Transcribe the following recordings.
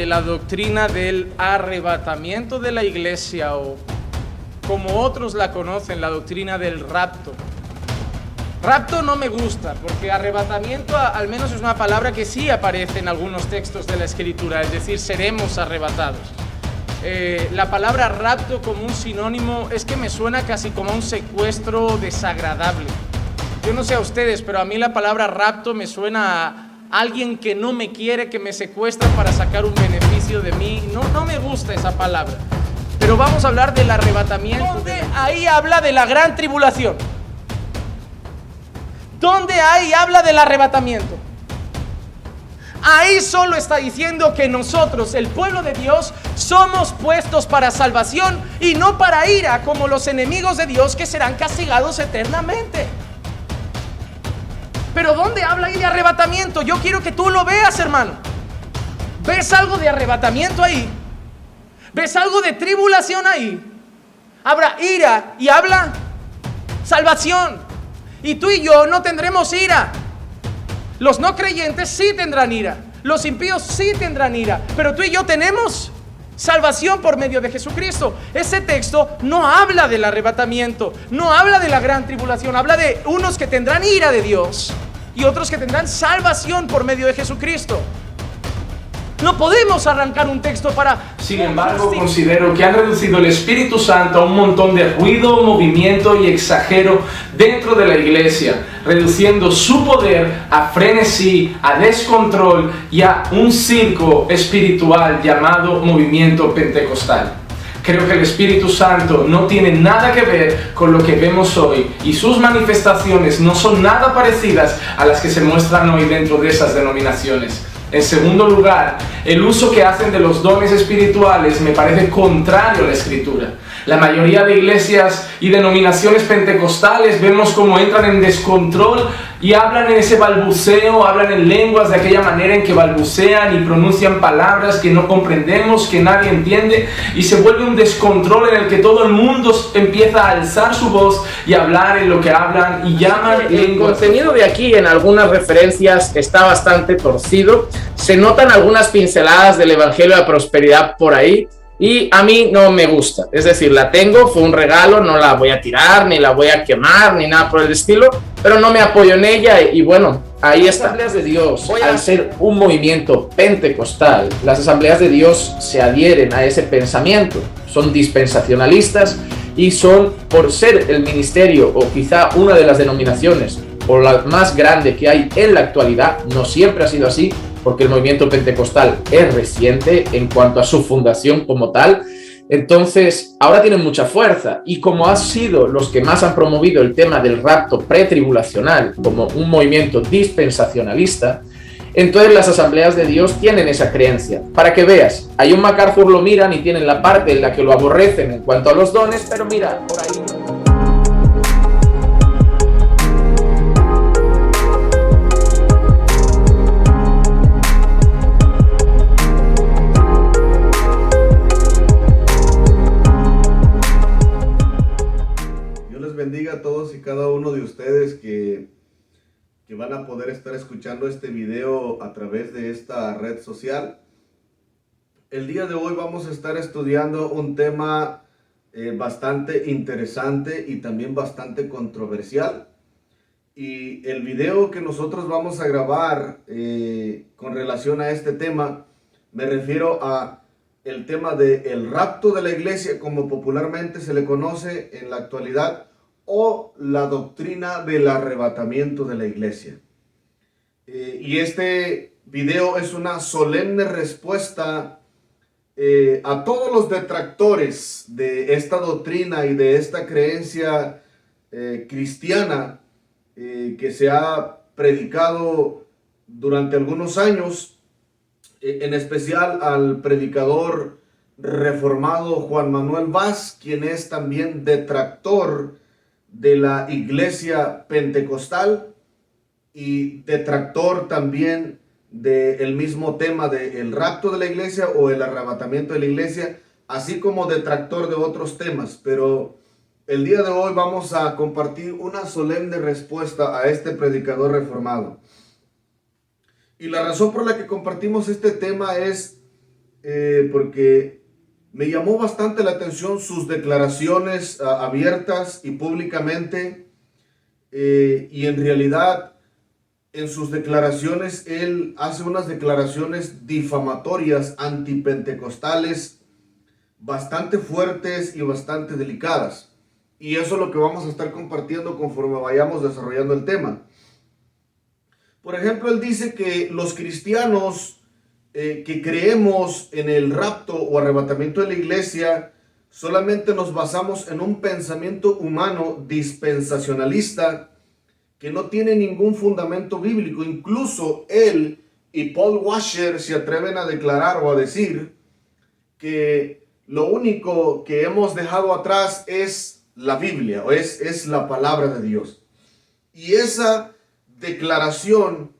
de la doctrina del arrebatamiento de la iglesia, o como otros la conocen, la doctrina del rapto. Rapto no me gusta, porque arrebatamiento al menos es una palabra que sí aparece en algunos textos de la Escritura, es decir, seremos arrebatados. La palabra rapto como un sinónimo es que me suena casi como un secuestro desagradable. Yo no sé a ustedes, pero a mí la palabra rapto me suena a alguien que no me quiere, que me secuestra para sacar un beneficio de mí. No me gusta esa palabra. Pero vamos a hablar del arrebatamiento. ¿Dónde ahí habla de la gran tribulación? ¿Dónde ahí habla del arrebatamiento? Ahí solo está diciendo que nosotros, el pueblo de Dios, somos puestos para salvación y no para ira, como los enemigos de Dios que serán castigados eternamente. Pero ¿dónde habla ahí de arrebatamiento? Yo quiero que tú lo veas, hermano. ¿Ves algo de arrebatamiento ahí? ¿Ves algo de tribulación ahí? Habrá ira y habla salvación. Y tú y yo no tendremos ira. Los no creyentes sí tendrán ira. Los impíos sí tendrán ira. Pero tú y yo tenemos salvación por medio de Jesucristo. Ese texto no habla del arrebatamiento, no habla de la gran tribulación, habla de unos que tendrán ira de Dios y otros que tendrán salvación por medio de Jesucristo. No podemos arrancar un texto para... Sin embargo, considero que han reducido el Espíritu Santo a un montón de ruido, movimiento y exagero dentro de la iglesia, reduciendo su poder a frenesí, a descontrol y a un circo espiritual llamado movimiento pentecostal. Creo que el Espíritu Santo no tiene nada que ver con lo que vemos hoy y sus manifestaciones no son nada parecidas a las que se muestran hoy dentro de esas denominaciones. En segundo lugar, el uso que hacen de los dones espirituales me parece contrario a la Escritura. La mayoría de iglesias y denominaciones pentecostales vemos cómo entran en descontrol y hablan en ese balbuceo, hablan en lenguas de aquella manera en que balbucean y pronuncian palabras que no comprendemos, que nadie entiende, y se vuelve un descontrol en el que todo el mundo empieza a alzar su voz y a hablar en lo que hablan y llaman lenguas. El contenido de aquí en algunas referencias está bastante torcido. Se notan algunas pinceladas del Evangelio de la Prosperidad por ahí. Y a mí no me gusta, es decir, la tengo, fue un regalo, no la voy a tirar, ni la voy a quemar, ni nada por el estilo, pero no me apoyo en ella y bueno, ahí está. Las Asambleas de Dios, al ser un movimiento pentecostal, las Asambleas de Dios se adhieren a ese pensamiento, son dispensacionalistas y son, por ser el ministerio o quizá una de las denominaciones o la más grande que hay en la actualidad, no siempre ha sido así, porque el movimiento pentecostal es reciente en cuanto a su fundación como tal, entonces ahora tienen mucha fuerza y como han sido los que más han promovido el tema del rapto pretribulacional como un movimiento dispensacionalista, entonces las Asambleas de Dios tienen esa creencia. Para que veas, a John MacArthur lo miran y tienen la parte en la que lo aborrecen en cuanto a los dones, pero mira, por ahí... Bendiga a todos y cada uno de ustedes que van a poder estar escuchando este video a través de esta red social. El día de hoy vamos a estar estudiando un tema bastante interesante y también bastante controversial. Y el video que nosotros vamos a grabar con relación a este tema, me refiero a el tema del rapto de la iglesia, como popularmente se le conoce en la actualidad, o la doctrina del arrebatamiento de la iglesia. Y este video es una solemne respuesta a todos los detractores de esta doctrina y de esta creencia cristiana que se ha predicado durante algunos años, en especial al predicador reformado Juan Manuel Vaz, quien es también detractor de la iglesia pentecostal y detractor también del mismo tema del rapto de la iglesia o el arrebatamiento de la iglesia, así como detractor de otros temas. Pero el día de hoy vamos a compartir una solemne respuesta a este predicador reformado. Y la razón por la que compartimos este tema es porque me llamó bastante la atención sus declaraciones abiertas y públicamente, y en realidad en sus declaraciones él hace unas declaraciones difamatorias antipentecostales bastante fuertes y bastante delicadas. Y eso es lo que vamos a estar compartiendo conforme vayamos desarrollando el tema. Por ejemplo, él dice que los cristianos que creemos en el rapto o arrebatamiento de la iglesia solamente nos basamos en un pensamiento humano dispensacionalista que no tiene ningún fundamento bíblico. Incluso él y Paul Washer se atreven a declarar o a decir que lo único que hemos dejado atrás es la Biblia, o es la palabra de Dios. Y esa declaración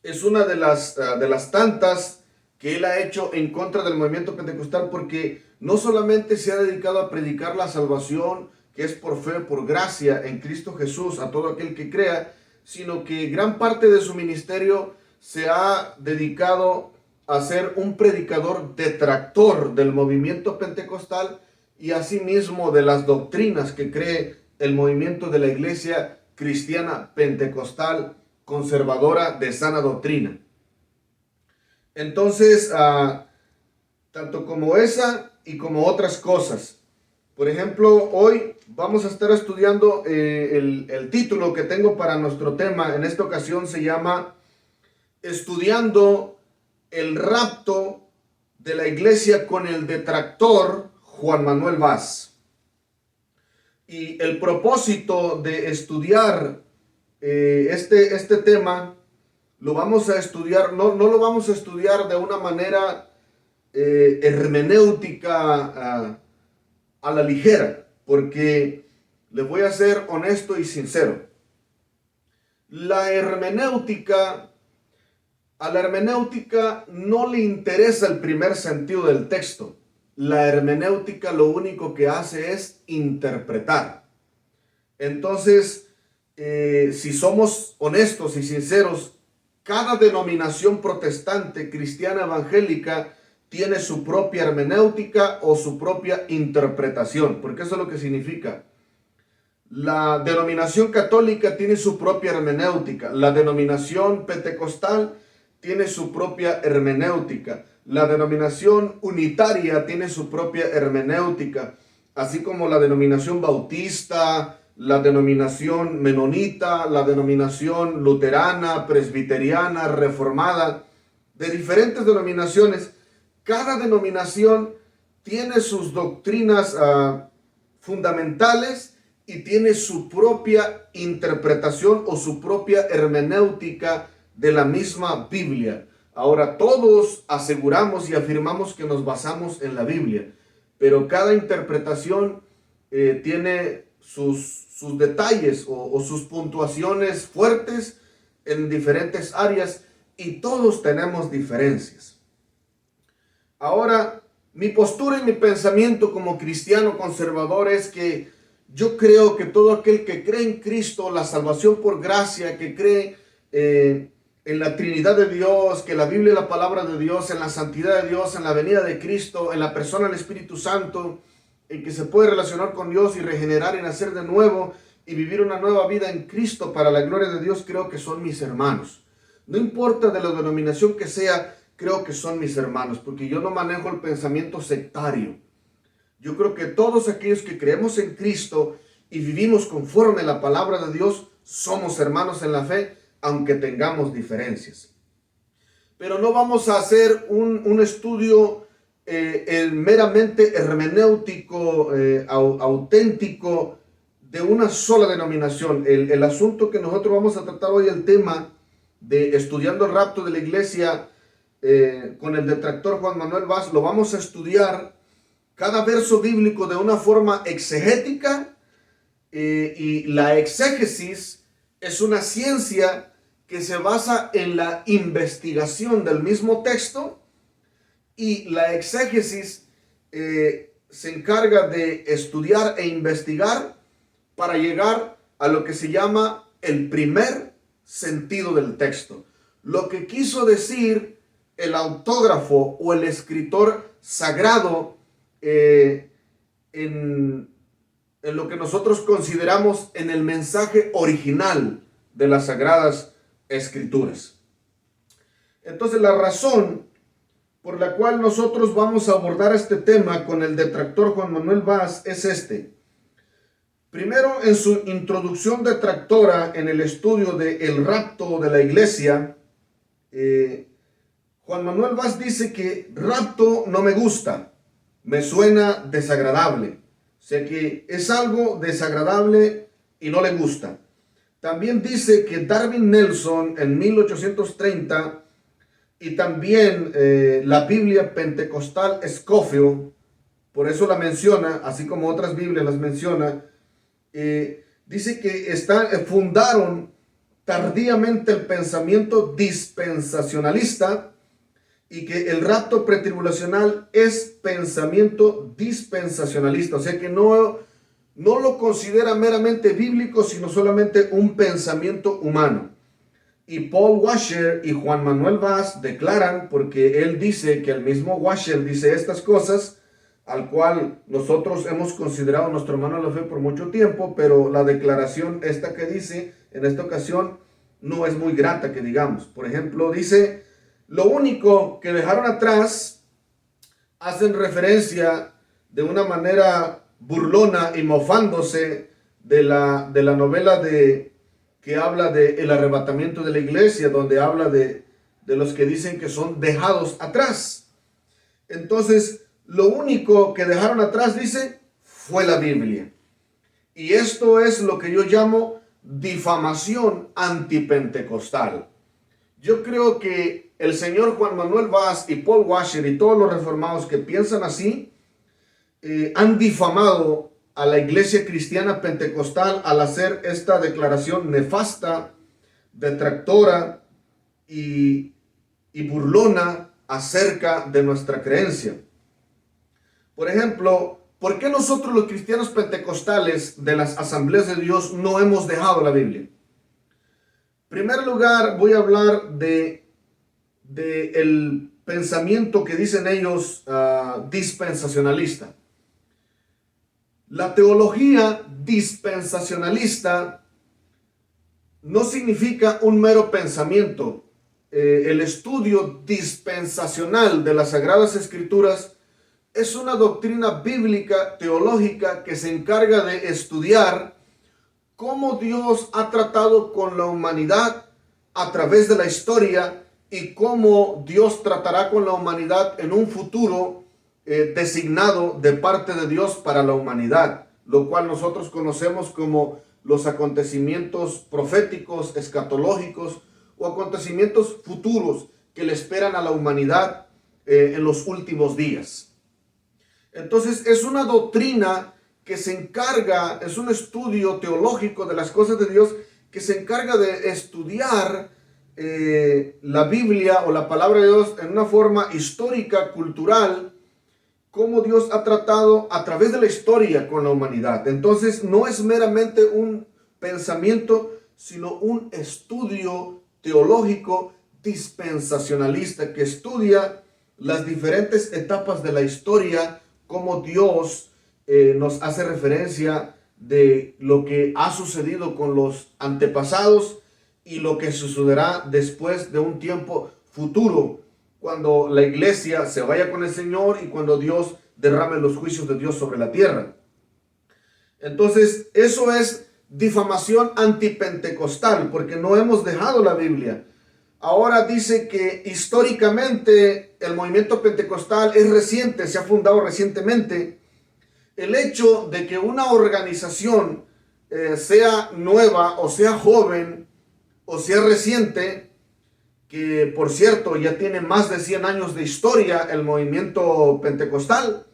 es una de las tantas que él ha hecho en contra del movimiento pentecostal, porque no solamente se ha dedicado a predicar la salvación, que es por fe, por gracia en Cristo Jesús a todo aquel que crea, sino que gran parte de su ministerio se ha dedicado a ser un predicador detractor del movimiento pentecostal y asimismo de las doctrinas que cree el movimiento de la iglesia cristiana pentecostal conservadora de sana doctrina. Entonces, tanto como esa y como otras cosas. Por ejemplo, hoy vamos a estar estudiando el título que tengo para nuestro tema. En esta ocasión se llama Estudiando el rapto de la iglesia con el detractor Juan Manuel Vaz. Y el propósito de estudiar este tema lo vamos a estudiar, no lo vamos a estudiar de una manera hermenéutica a la ligera, porque les voy a ser honesto y sincero. A la hermenéutica no le interesa el primer sentido del texto. La hermenéutica lo único que hace es interpretar. Entonces, si somos honestos y sinceros, cada denominación protestante, cristiana, evangélica, tiene su propia hermenéutica o su propia interpretación, porque eso es lo que significa. La denominación católica tiene su propia hermenéutica, la denominación pentecostal tiene su propia hermenéutica, la denominación unitaria tiene su propia hermenéutica, así como la denominación bautista, la denominación menonita, la denominación luterana, presbiteriana, reformada, de diferentes denominaciones. Cada denominación tiene sus doctrinas fundamentales y tiene su propia interpretación o su propia hermenéutica de la misma Biblia. Ahora, todos aseguramos y afirmamos que nos basamos en la Biblia, pero cada interpretación tiene sus detalles o sus puntuaciones fuertes en diferentes áreas y todos tenemos diferencias. Ahora, mi postura y mi pensamiento como cristiano conservador es que yo creo que todo aquel que cree en Cristo, la salvación por gracia, que cree en la Trinidad de Dios, que la Biblia es la palabra de Dios, en la santidad de Dios, en la venida de Cristo, en la persona del Espíritu Santo, en que se puede relacionar con Dios y regenerar y nacer de nuevo y vivir una nueva vida en Cristo para la gloria de Dios, creo que son mis hermanos. No importa de la denominación que sea, creo que son mis hermanos, porque yo no manejo el pensamiento sectario. Yo creo que todos aquellos que creemos en Cristo y vivimos conforme a la palabra de Dios, somos hermanos en la fe, aunque tengamos diferencias. Pero no vamos a hacer un estudio meramente hermenéutico, auténtico, de una sola denominación. El asunto que nosotros vamos a tratar hoy, el tema de estudiando el rapto de la iglesia con el detractor Juan Manuel Vaz, lo vamos a estudiar cada verso bíblico de una forma exegética, y la exégesis es una ciencia que se basa en la investigación del mismo texto, y la exégesis se encarga de estudiar e investigar para llegar a lo que se llama el primer sentido del texto. Lo que quiso decir el autógrafo o el escritor sagrado en lo que nosotros consideramos en el mensaje original de las Sagradas Escrituras. Entonces, la razón por la cual nosotros vamos a abordar este tema con el detractor Juan Manuel Vaz es este. Primero, en su introducción detractora en el estudio de el rapto de la iglesia, Juan Manuel Vaz dice que rapto no me gusta, me suena desagradable. O sea que es algo desagradable y no le gusta. También dice que Darwin Nelson en 1830 y también la Biblia Pentecostal Scofield, por eso la menciona, así como otras Biblias las menciona, dice que fundaron tardíamente el pensamiento dispensacionalista y que el rapto pretribulacional es pensamiento dispensacionalista, o sea que no lo considera meramente bíblico, sino solamente un pensamiento humano. Y Paul Washer y Juan Manuel Vaz declaran, porque él dice que el mismo Washer dice estas cosas, al cual nosotros hemos considerado nuestro hermano de la fe por mucho tiempo, pero la declaración esta que dice en esta ocasión no es muy grata, que digamos. Por ejemplo, dice: lo único que dejaron atrás, hacen referencia de una manera burlona y mofándose de la novela que habla del arrebatamiento de la iglesia, donde habla de los que dicen que son dejados atrás. Entonces, lo único que dejaron atrás, dice, fue la Biblia. Y esto es lo que yo llamo difamación antipentecostal. Yo creo que el señor Juan Manuel Vaz y Paul Washer y todos los reformados que piensan así, han difamado a la iglesia cristiana pentecostal al hacer esta declaración nefasta, detractora y burlona acerca de nuestra creencia. Por ejemplo, ¿por qué nosotros los cristianos pentecostales de las Asambleas de Dios no hemos dejado la Biblia? En primer lugar, voy a hablar de el pensamiento que dicen ellos dispensacionalista. La teología dispensacionalista no significa un mero pensamiento. El estudio dispensacional de las Sagradas Escrituras es una doctrina bíblica teológica que se encarga de estudiar cómo Dios ha tratado con la humanidad a través de la historia y cómo Dios tratará con la humanidad en un futuro designado de parte de Dios para la humanidad, lo cual nosotros conocemos como los acontecimientos proféticos, escatológicos o acontecimientos futuros que le esperan a la humanidad en los últimos días. Entonces es una doctrina que se encarga, es un estudio teológico de las cosas de Dios que se encarga de estudiar la Biblia o la palabra de Dios en una forma histórica, cultural, cómo Dios ha tratado a través de la historia con la humanidad. Entonces no es meramente un pensamiento, sino un estudio teológico dispensacionalista que estudia las diferentes etapas de la historia, cómo Dios nos hace referencia de lo que ha sucedido con los antepasados y lo que sucederá después de un tiempo futuro, cuando la iglesia se vaya con el Señor y cuando Dios derrame los juicios de Dios sobre la tierra. Entonces, eso es difamación antipentecostal, porque no hemos dejado la Biblia. Ahora dice que históricamente el movimiento pentecostal es reciente, se ha fundado recientemente. El hecho de que una organización sea nueva o sea joven o sea reciente, que por cierto ya tiene más de 100 años de historia el movimiento pentecostal,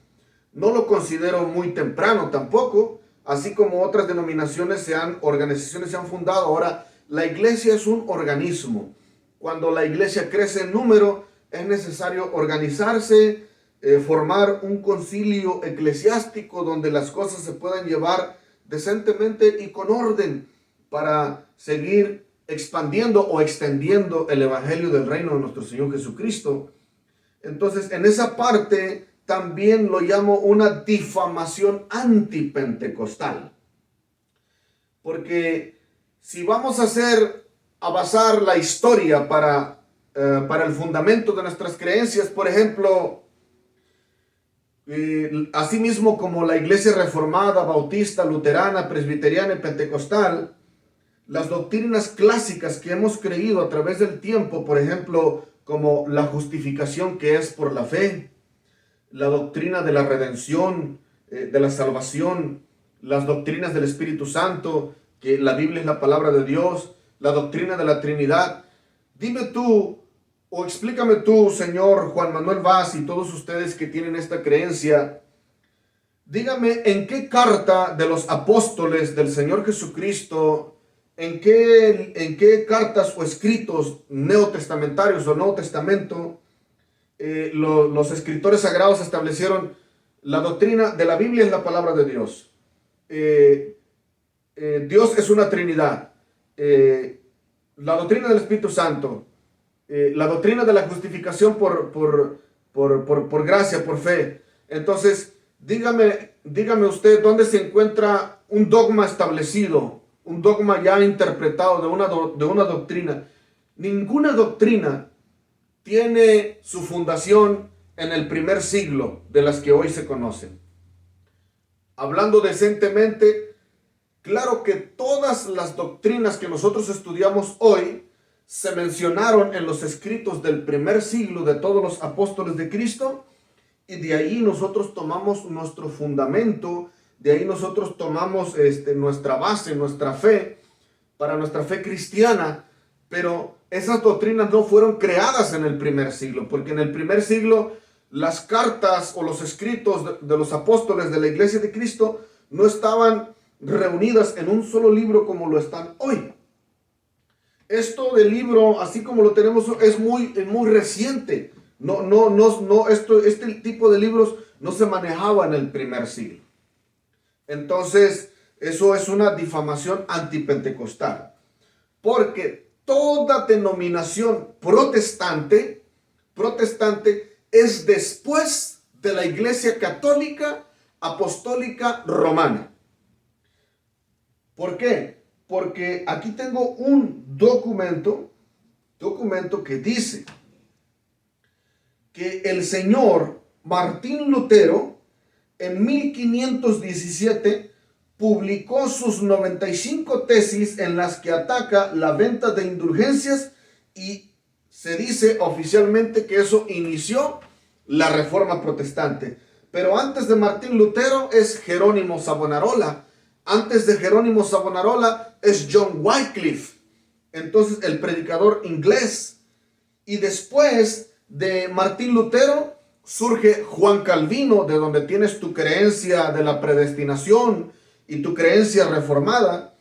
no lo considero muy temprano tampoco, así como otras denominaciones organizaciones se han fundado. Ahora, la iglesia es un organismo. Cuando la iglesia crece en número, es necesario organizarse, formar un concilio eclesiástico donde las cosas se puedan llevar decentemente y con orden para seguir expandiendo o extendiendo el evangelio del reino de nuestro Señor Jesucristo. Entonces, en esa parte también lo llamo una difamación antipentecostal. Porque si vamos a basar la historia para el fundamento de nuestras creencias, por ejemplo, asimismo como la iglesia reformada, bautista, luterana, presbiteriana y pentecostal, las doctrinas clásicas que hemos creído a través del tiempo, por ejemplo, como la justificación que es por la fe, la doctrina de la redención, de la salvación, las doctrinas del Espíritu Santo, que la Biblia es la palabra de Dios, la doctrina de la Trinidad. Dime tú, o explícame tú, señor Juan Manuel Vaz, y todos ustedes que tienen esta creencia, dígame en qué carta de los apóstoles del Señor Jesucristo, en qué cartas o escritos neotestamentarios o Nuevo Testamento, los escritores sagrados establecieron la doctrina de la Biblia es la palabra de Dios. Dios es una Trinidad. La doctrina del Espíritu Santo. La doctrina de la justificación por gracia, por fe. Entonces, dígame usted dónde se encuentra un dogma establecido, un dogma ya interpretado de una doctrina. Ninguna doctrina tiene su fundación en el primer siglo de las que hoy se conocen. Hablando decentemente, claro que todas las doctrinas que nosotros estudiamos hoy se mencionaron en los escritos del primer siglo de todos los apóstoles de Cristo, y de ahí nosotros tomamos nuestro fundamento, de ahí nosotros tomamos nuestra base, nuestra fe, para nuestra fe cristiana. Pero esas doctrinas no fueron creadas en el primer siglo, porque en el primer siglo las cartas o los escritos de los apóstoles de la Iglesia de Cristo no estaban reunidas en un solo libro como lo están hoy. Esto del libro, así como lo tenemos, es muy reciente. Este tipo de libros no se manejaba en el primer siglo. Entonces, eso es una difamación antipentecostal. Porque toda denominación protestante es después de la Iglesia Católica Apostólica Romana. ¿Por qué? Porque aquí tengo un documento que dice que el señor Martín Lutero en 1517 publicó sus 95 tesis en las que ataca la venta de indulgencias, y se dice oficialmente que eso inició la Reforma Protestante. Pero antes de Martín Lutero es Jerónimo Savonarola. Antes de Jerónimo Savonarola es John Wycliffe, entonces el predicador inglés. Y después de Martín Lutero surge Juan Calvino, de donde tienes tu creencia de la predestinación y tu creencia reformada.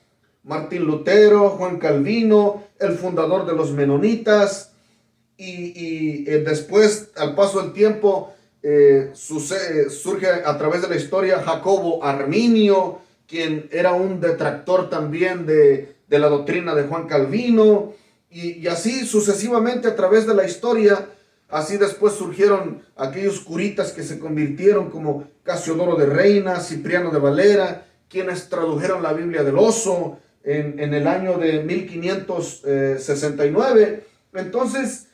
Martín Lutero, Juan Calvino, el fundador de los menonitas, y después, al paso del tiempo, surge a través de la historia Jacobo Arminio, quien era un detractor también de la doctrina de Juan Calvino, y así sucesivamente a través de la historia. Así después surgieron aquellos curitas que se convirtieron, como Casiodoro de Reina, Cipriano de Valera, quienes tradujeron la Biblia del Oso en el año de 1569. Entonces,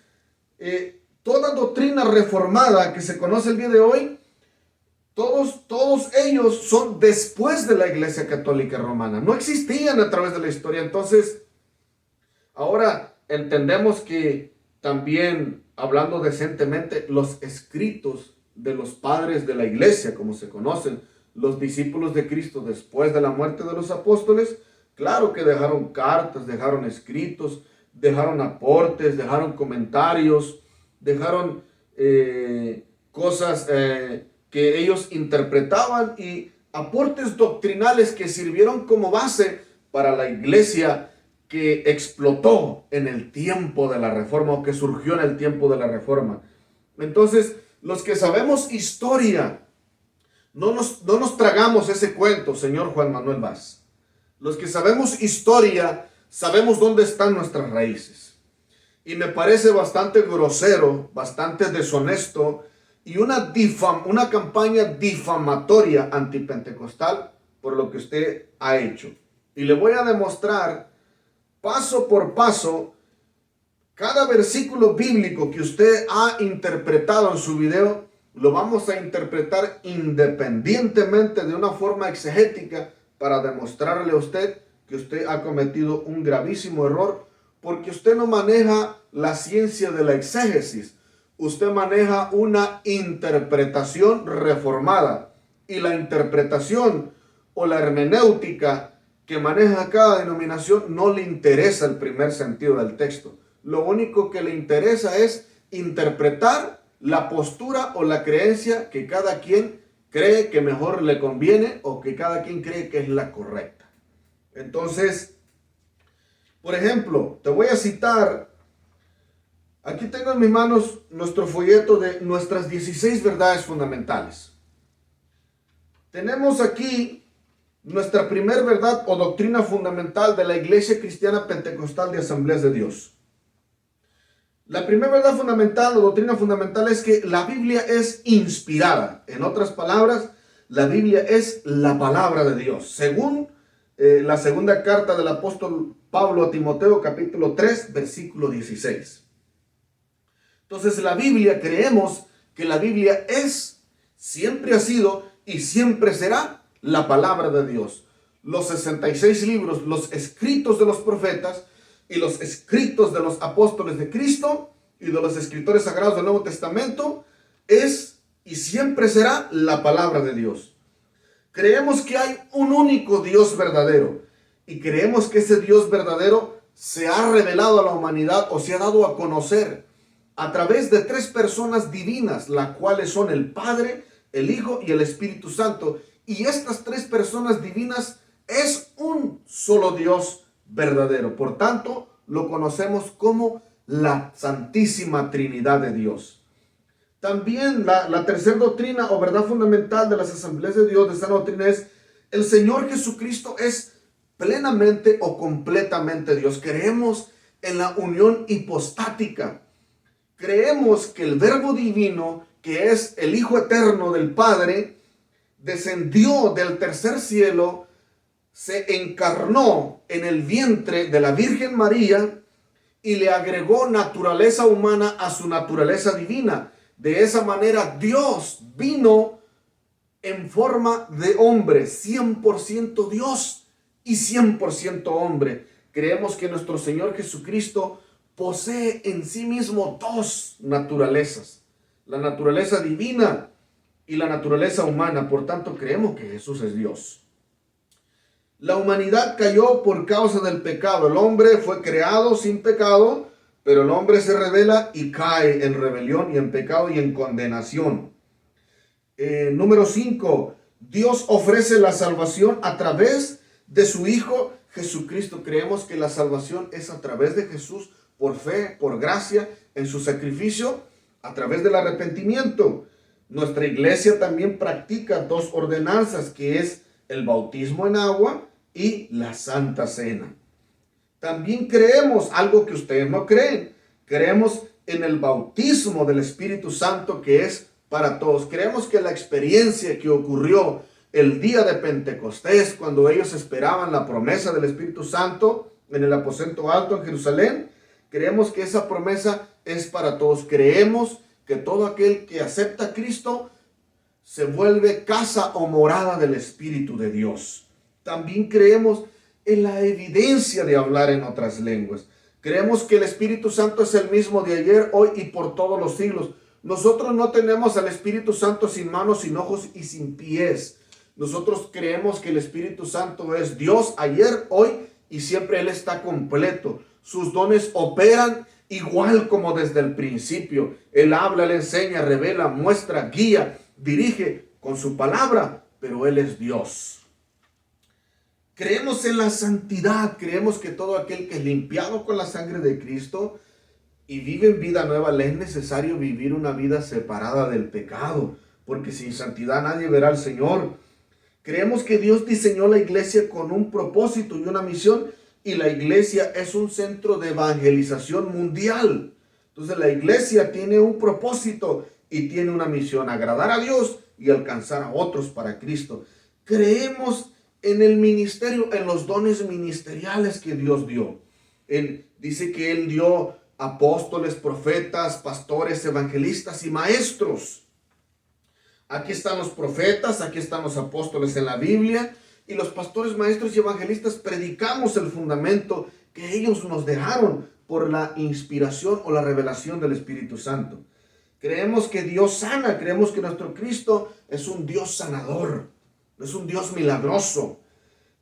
toda doctrina reformada que se conoce el día de hoy, todos ellos son después de la Iglesia Católica Romana. No existían a través de la historia. Entonces, ahora entendemos que también, hablando decentemente, los escritos de los padres de la Iglesia, como se conocen, los discípulos de Cristo después de la muerte de los apóstoles, claro que dejaron cartas, dejaron escritos, dejaron aportes, dejaron comentarios, dejaron cosas que ellos interpretaban, y aportes doctrinales que sirvieron como base para la iglesia que explotó en el tiempo de la Reforma, o que surgió en el tiempo de la Reforma. Entonces, los que sabemos historia, no nos tragamos ese cuento, señor Juan Manuel Vaz. Los que sabemos historia, sabemos dónde están nuestras raíces. Y me parece bastante grosero, bastante deshonesto y una campaña difamatoria antipentecostal por lo que usted ha hecho. Y le voy a demostrar paso por paso cada versículo bíblico que usted ha interpretado en su video. Lo vamos a interpretar independientemente de una forma exegética para demostrarle a usted que usted ha cometido un gravísimo error, porque usted no maneja la ciencia de la exégesis, usted maneja una interpretación reformada, y la interpretación o la hermenéutica que maneja cada denominación no le interesa el primer sentido del texto. Lo único que le interesa es interpretar la postura o la creencia que cada quien cree que mejor le conviene o que cada quien cree que es la correcta. Entonces, por ejemplo, te voy a citar, aquí tengo en mis manos nuestro folleto de nuestras 16 verdades fundamentales. Tenemos aquí nuestra primera verdad o doctrina fundamental de la Iglesia Cristiana Pentecostal de Asambleas de Dios. La primera verdad fundamental o doctrina fundamental es que la Biblia es inspirada. En otras palabras, la Biblia es la palabra de Dios. Según la segunda carta del apóstol Pablo a Timoteo, capítulo 3, versículo 16. Entonces la Biblia, creemos que la Biblia es, siempre ha sido y siempre será la palabra de Dios. Los 66 libros, los escritos de los profetas y los escritos de los apóstoles de Cristo y de los escritores sagrados del Nuevo Testamento es y siempre será la palabra de Dios. Creemos que hay un único Dios verdadero y creemos que ese Dios verdadero se ha revelado a la humanidad o se ha dado a conocer a través de tres personas divinas, las cuales son el Padre, el Hijo y el Espíritu Santo. Y estas tres personas divinas es un solo Dios verdadero. Por tanto, lo conocemos como la Santísima Trinidad de Dios. También la tercera doctrina o verdad fundamental de las Asambleas de Dios, de esta doctrina, es el Señor Jesucristo es plenamente o completamente Dios. Creemos en la unión hipostática. Creemos que el Verbo Divino, que es el Hijo Eterno del Padre, descendió del tercer cielo, se encarnó en el vientre de la Virgen María y le agregó naturaleza humana a su naturaleza divina. De esa manera Dios vino en forma de hombre, 100% Dios y 100% hombre. Creemos que nuestro Señor Jesucristo posee en sí mismo dos naturalezas, la naturaleza divina y la naturaleza humana. Por tanto, creemos que Jesús es Dios. La humanidad cayó por causa del pecado. El hombre fue creado sin pecado, pero el hombre se rebela y cae en rebelión y en pecado y en condenación. Número 5. Dios ofrece la salvación a través de su Hijo Jesucristo. Creemos que la salvación es a través de Jesús, por fe, por gracia, en su sacrificio, a través del arrepentimiento. Nuestra iglesia también practica dos ordenanzas, que es el bautismo en agua y la Santa Cena. También creemos algo que ustedes no creen. Creemos en el bautismo del Espíritu Santo, que es para todos. Creemos que la experiencia que ocurrió el día de Pentecostés, cuando ellos esperaban la promesa del Espíritu Santo en el aposento alto en Jerusalén, creemos que esa promesa es para todos. Creemos que todo aquel que acepta a Cristo se vuelve casa o morada del Espíritu de Dios. También creemos en la evidencia de hablar en otras lenguas. Creemos que el Espíritu Santo es el mismo de ayer, hoy y por todos los siglos. Nosotros no tenemos al Espíritu Santo sin manos, sin ojos y sin pies. Nosotros creemos que el Espíritu Santo es Dios ayer, hoy y siempre. Él está completo. Sus dones operan igual como desde el principio. Él habla, Él enseña, revela, muestra, guía, dirige con su palabra, pero Él es Dios. Creemos en la santidad. Creemos que todo aquel que es limpiado con la sangre de Cristo y vive en vida nueva, le es necesario vivir una vida separada del pecado, porque sin santidad nadie verá al Señor. Creemos que Dios diseñó la iglesia con un propósito y una misión, y la iglesia es un centro de evangelización mundial. Entonces la iglesia tiene un propósito y tiene una misión: agradar a Dios y alcanzar a otros para Cristo. Creemos en el ministerio, en los dones ministeriales que Dios dio. Dice que Él dio apóstoles, profetas, pastores, evangelistas y maestros. Aquí están los profetas, aquí están los apóstoles en la Biblia, y los pastores, maestros y evangelistas predicamos el fundamento que ellos nos dejaron por la inspiración o la revelación del Espíritu Santo. Creemos que Dios sana, creemos que nuestro Cristo es un Dios sanador, es un Dios milagroso.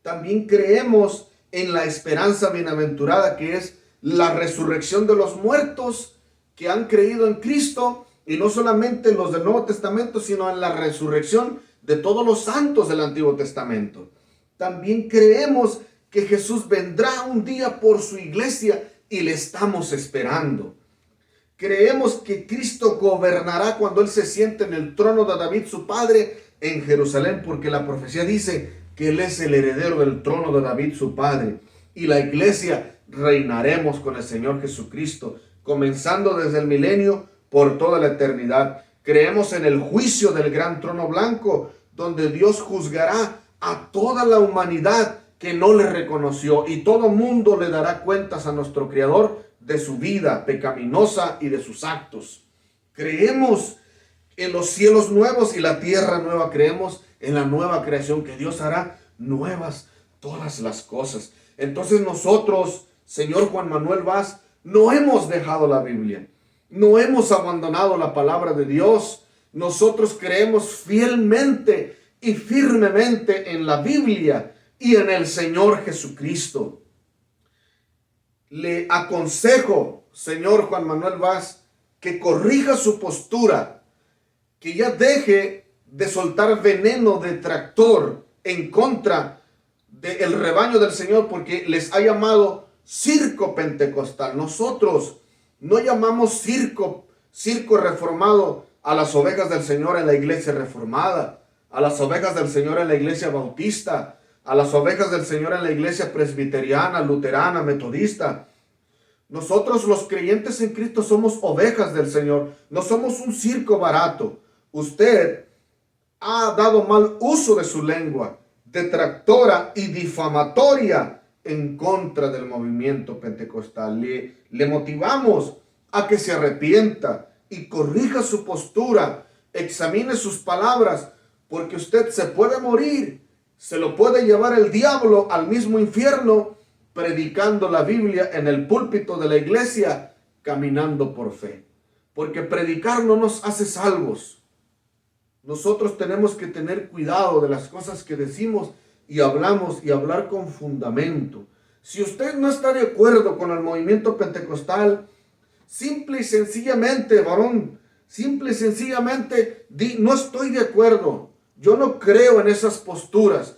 También creemos en la esperanza bienaventurada, que es la resurrección de los muertos que han creído en Cristo, y no solamente los del Nuevo Testamento, sino en la resurrección de todos los santos del Antiguo Testamento. También creemos que Jesús vendrá un día por su iglesia y le estamos esperando. Creemos que Cristo gobernará cuando Él se siente en el trono de David, su padre, en Jerusalén, porque la profecía dice que Él es el heredero del trono de David, su padre. Y la iglesia reinaremos con el Señor Jesucristo, comenzando desde el milenio por toda la eternidad. Creemos en el juicio del gran trono blanco, donde Dios juzgará a toda la humanidad que no le reconoció, y todo mundo le dará cuentas a nuestro Creador de su vida pecaminosa y de sus actos. Creemos en los cielos nuevos y la tierra nueva. Creemos en la nueva creación, que Dios hará nuevas todas las cosas. Entonces nosotros, señor Juan Manuel Vaz, no hemos dejado la Biblia, no hemos abandonado la palabra de Dios. Nosotros creemos fielmente y firmemente en la Biblia y en el Señor Jesucristo. Le aconsejo, señor Juan Manuel Vaz, que corrija su postura, que ya deje de soltar veneno detractor en contra del rebaño del Señor, porque les ha llamado circo pentecostal. Nosotros no llamamos circo reformado a las ovejas del Señor en la iglesia reformada, a las ovejas del Señor en la iglesia bautista, a las ovejas del Señor en la iglesia presbiteriana, luterana, metodista. Nosotros, los creyentes en Cristo, somos ovejas del Señor, no somos un circo barato. Usted ha dado mal uso de su lengua, detractora y difamatoria en contra del movimiento pentecostal. Le motivamos a que se arrepienta y corrija su postura, examine sus palabras, porque usted se puede morir, se lo puede llevar el diablo al mismo infierno, predicando la Biblia en el púlpito de la iglesia, caminando por fe. Porque predicar no nos hace salvos. Nosotros tenemos que tener cuidado de las cosas que decimos y hablamos, y hablar con fundamento. Si usted no está de acuerdo con el movimiento pentecostal, simple y sencillamente, varón, simple y sencillamente no estoy de acuerdo. Yo no creo en esas posturas,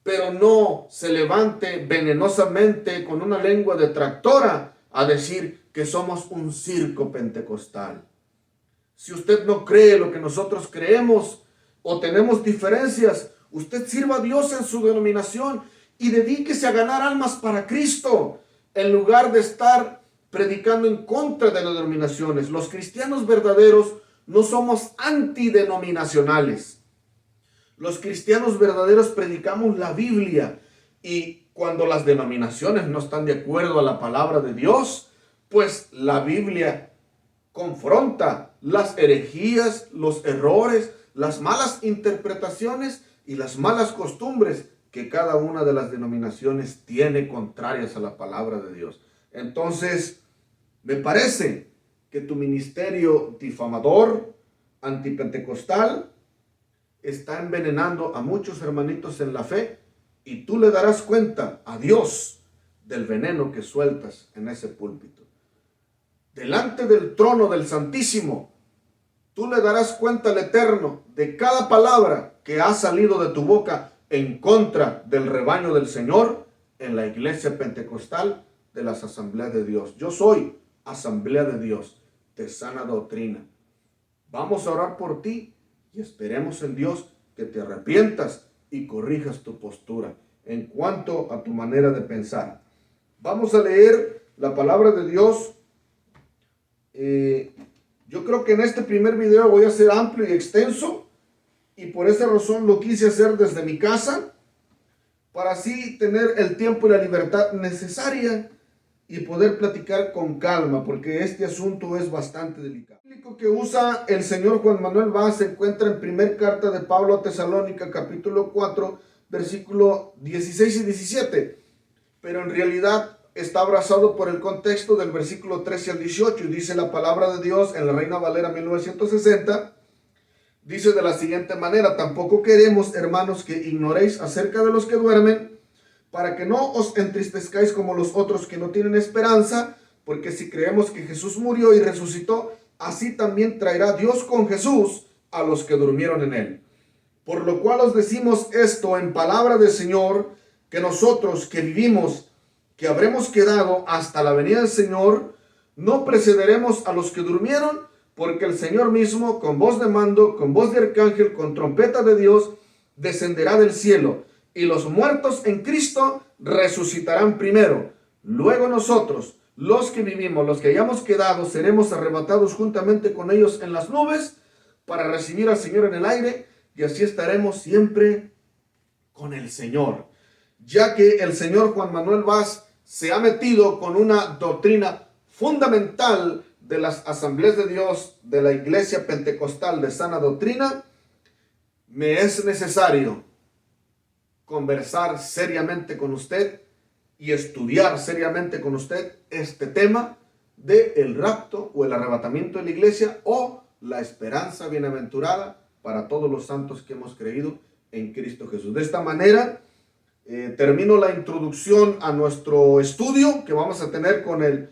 pero no se levante venenosamente con una lengua detractora a decir que somos un circo pentecostal. Si usted no cree lo que nosotros creemos o tenemos diferencias, usted sirva a Dios en su denominación y dedíquese a ganar almas para Cristo, en lugar de estar predicando en contra de las denominaciones. Los cristianos verdaderos no somos antidenominacionales. Los cristianos verdaderos predicamos la Biblia, y cuando las denominaciones no están de acuerdo a la palabra de Dios, pues la Biblia confronta las herejías, los errores, las malas interpretaciones y las malas costumbres que cada una de las denominaciones tiene contrarias a la palabra de Dios. Entonces, me parece que tu ministerio difamador, antipentecostal, está envenenando a muchos hermanitos en la fe, y tú le darás cuenta a Dios del veneno que sueltas en ese púlpito. Delante del trono del Santísimo, tú le darás cuenta al Eterno de cada palabra que ha salido de tu boca en contra del rebaño del Señor en la iglesia pentecostal de las Asambleas de Dios. Yo soy Asamblea de Dios de sana doctrina. Vamos a orar por ti y esperemos en Dios que te arrepientas y corrijas tu postura en cuanto a tu manera de pensar. Vamos a leer la palabra de Dios. Yo creo que en este primer video voy a ser amplio y extenso, y por esa razón lo quise hacer desde mi casa, para así tener el tiempo y la libertad necesaria y poder platicar con calma, porque este asunto es bastante delicado. El único que usa el señor Juan Manuel Vaz se encuentra en primera carta de Pablo a Tesalónica, capítulo 4, versículo 16 y 17, pero en realidad está abrazado por el contexto del versículo 13 al 18, y dice la palabra de Dios en la Reina Valera 1960, dice de la siguiente manera: tampoco queremos, hermanos, que ignoréis acerca de los que duermen, para que no os entristezcáis como los otros que no tienen esperanza, porque si creemos que Jesús murió y resucitó, así también traerá Dios con Jesús a los que durmieron en él. Por lo cual os decimos esto en palabra del Señor, que nosotros que vivimos, que habremos quedado hasta la venida del Señor, no precederemos a los que durmieron, porque el Señor mismo, con voz de mando, con voz de arcángel, con trompeta de Dios, descenderá del cielo, y los muertos en Cristo resucitarán primero. Luego nosotros, los que vivimos, los que hayamos quedado, seremos arrebatados juntamente con ellos en las nubes, para recibir al Señor en el aire, y así estaremos siempre con el Señor. Ya que el señor Juan Manuel Vaz se ha metido con una doctrina fundamental de las Asambleas de Dios, de la Iglesia Pentecostal de Sana Doctrina, me es necesario conversar seriamente con usted y estudiar seriamente con usted este tema de el rapto o el arrebatamiento de la iglesia, o la esperanza bienaventurada para todos los santos que hemos creído en Cristo Jesús. De esta manera termino la introducción a nuestro estudio que vamos a tener con el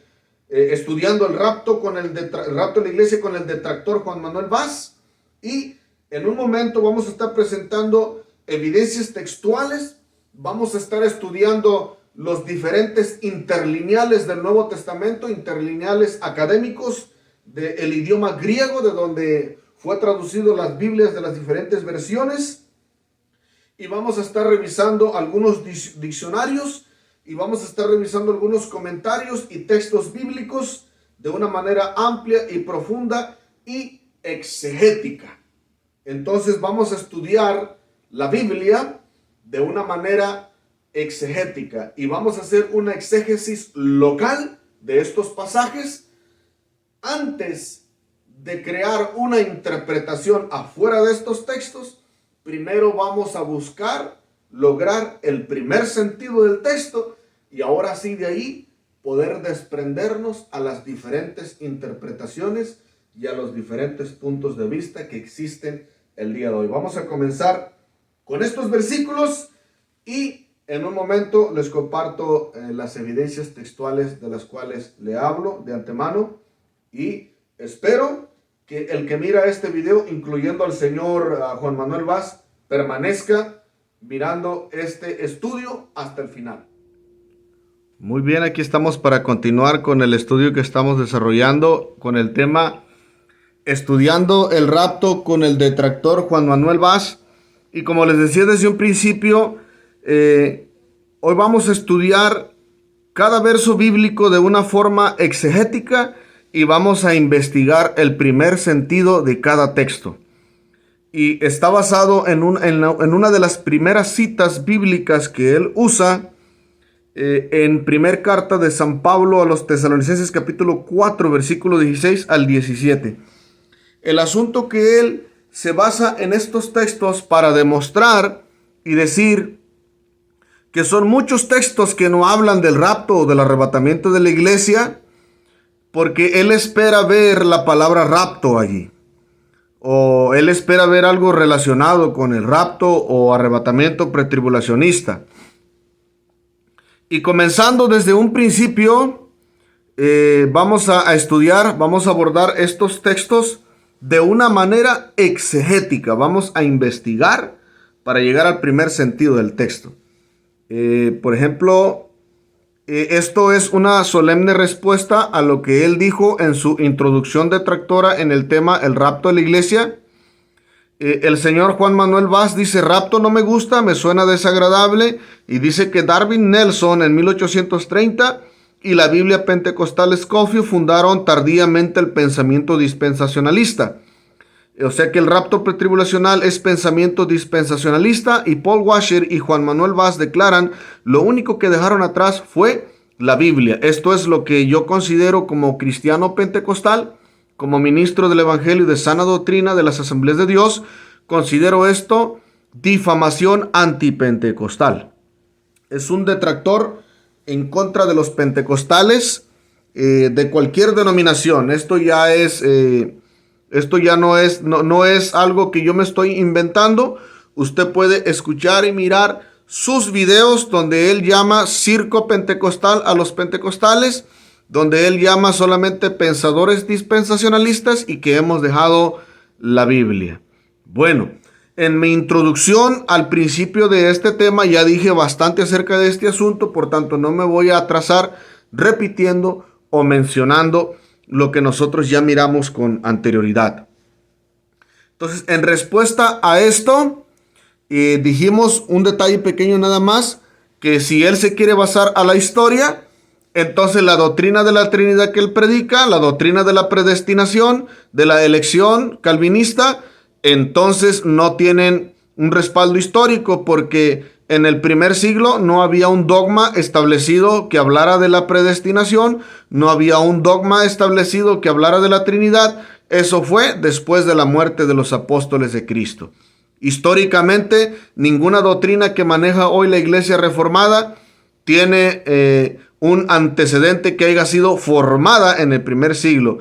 estudiando el rapto, con el rapto de la iglesia, con el detractor Juan Manuel Vaz, y en un momento vamos a estar presentando evidencias textuales. Vamos a estar estudiando los diferentes interlineales del Nuevo Testamento, interlineales académicos del idioma griego, de donde fue traducido las Biblias de las diferentes versiones, y vamos a estar revisando algunos diccionarios, y vamos a estar revisando algunos comentarios y textos bíblicos de una manera amplia y profunda y exegética. Entonces vamos a estudiar la Biblia de una manera exegética, y vamos a hacer una exégesis local de estos pasajes antes de crear una interpretación afuera de estos textos. Primero vamos a buscar lograr el primer sentido del texto, y ahora sí de ahí poder desprendernos a las diferentes interpretaciones y a los diferentes puntos de vista que existen el día de hoy. Vamos a comenzar con estos versículos, y en un momento les comparto las evidencias textuales de las cuales le hablo de antemano, y espero que el que mira este video, incluyendo al señor Juan Manuel Vaz, permanezca mirando este estudio hasta el final. Muy bien, aquí estamos para continuar con el estudio que estamos desarrollando con el tema estudiando el rapto con el detractor Juan Manuel Vaz. Y como les decía desde un principio, hoy vamos a estudiar cada verso bíblico de una forma exegética, y vamos a investigar el primer sentido de cada texto. Y está basado en una de las primeras citas bíblicas que él usa en primer carta de San Pablo a los Tesalonicenses, capítulo 4, versículo 16 al 17. El asunto que él se basa en estos textos para demostrar y decir que son muchos textos que no hablan del rapto o del arrebatamiento de la iglesia, porque él espera ver la palabra rapto allí, o él espera ver algo relacionado con el rapto o arrebatamiento pretribulacionista. Y comenzando desde un principio, vamos a estudiar, vamos a abordar estos textos de una manera exegética. Vamos a investigar para llegar al primer sentido del texto. Por ejemplo, esto es una solemne respuesta a lo que él dijo en su introducción detractora en el tema el rapto de la iglesia. El señor Juan Manuel Vaz dice, rapto no me gusta, me suena desagradable. Y dice que Darwin Nelson en 1830 y la Biblia Pentecostal Scofield fundaron tardíamente el pensamiento dispensacionalista. O sea que el rapto pretribulacional es pensamiento dispensacionalista, y Paul Washer y Juan Manuel Vaz declaran lo único que dejaron atrás fue la Biblia. Esto es lo que yo considero como cristiano pentecostal, como ministro del Evangelio y de sana doctrina de las Asambleas de Dios, considero esto difamación antipentecostal. Es un detractor en contra de los pentecostales de cualquier denominación. Esto ya no es algo que yo me estoy inventando. Usted puede escuchar y mirar sus videos donde él llama circo pentecostal a los pentecostales, donde él llama solamente pensadores dispensacionalistas y que hemos dejado la Biblia. Bueno, en mi introducción al principio de este tema ya dije bastante acerca de este asunto, por tanto no me voy a atrasar repitiendo o mencionando lo que nosotros ya miramos con anterioridad. Entonces, en respuesta a esto, dijimos un detalle pequeño nada más, que si él se quiere basar a la historia, entonces la doctrina de la Trinidad que él predica, la doctrina de la predestinación, de la elección calvinista, entonces no tienen un respaldo histórico, porque en el primer siglo no había un dogma establecido que hablara de la predestinación, no había un dogma establecido que hablara de la Trinidad. Eso fue después de la muerte de los apóstoles de Cristo. Históricamente, ninguna doctrina que maneja hoy la Iglesia Reformada tiene un antecedente que haya sido formada en el primer siglo.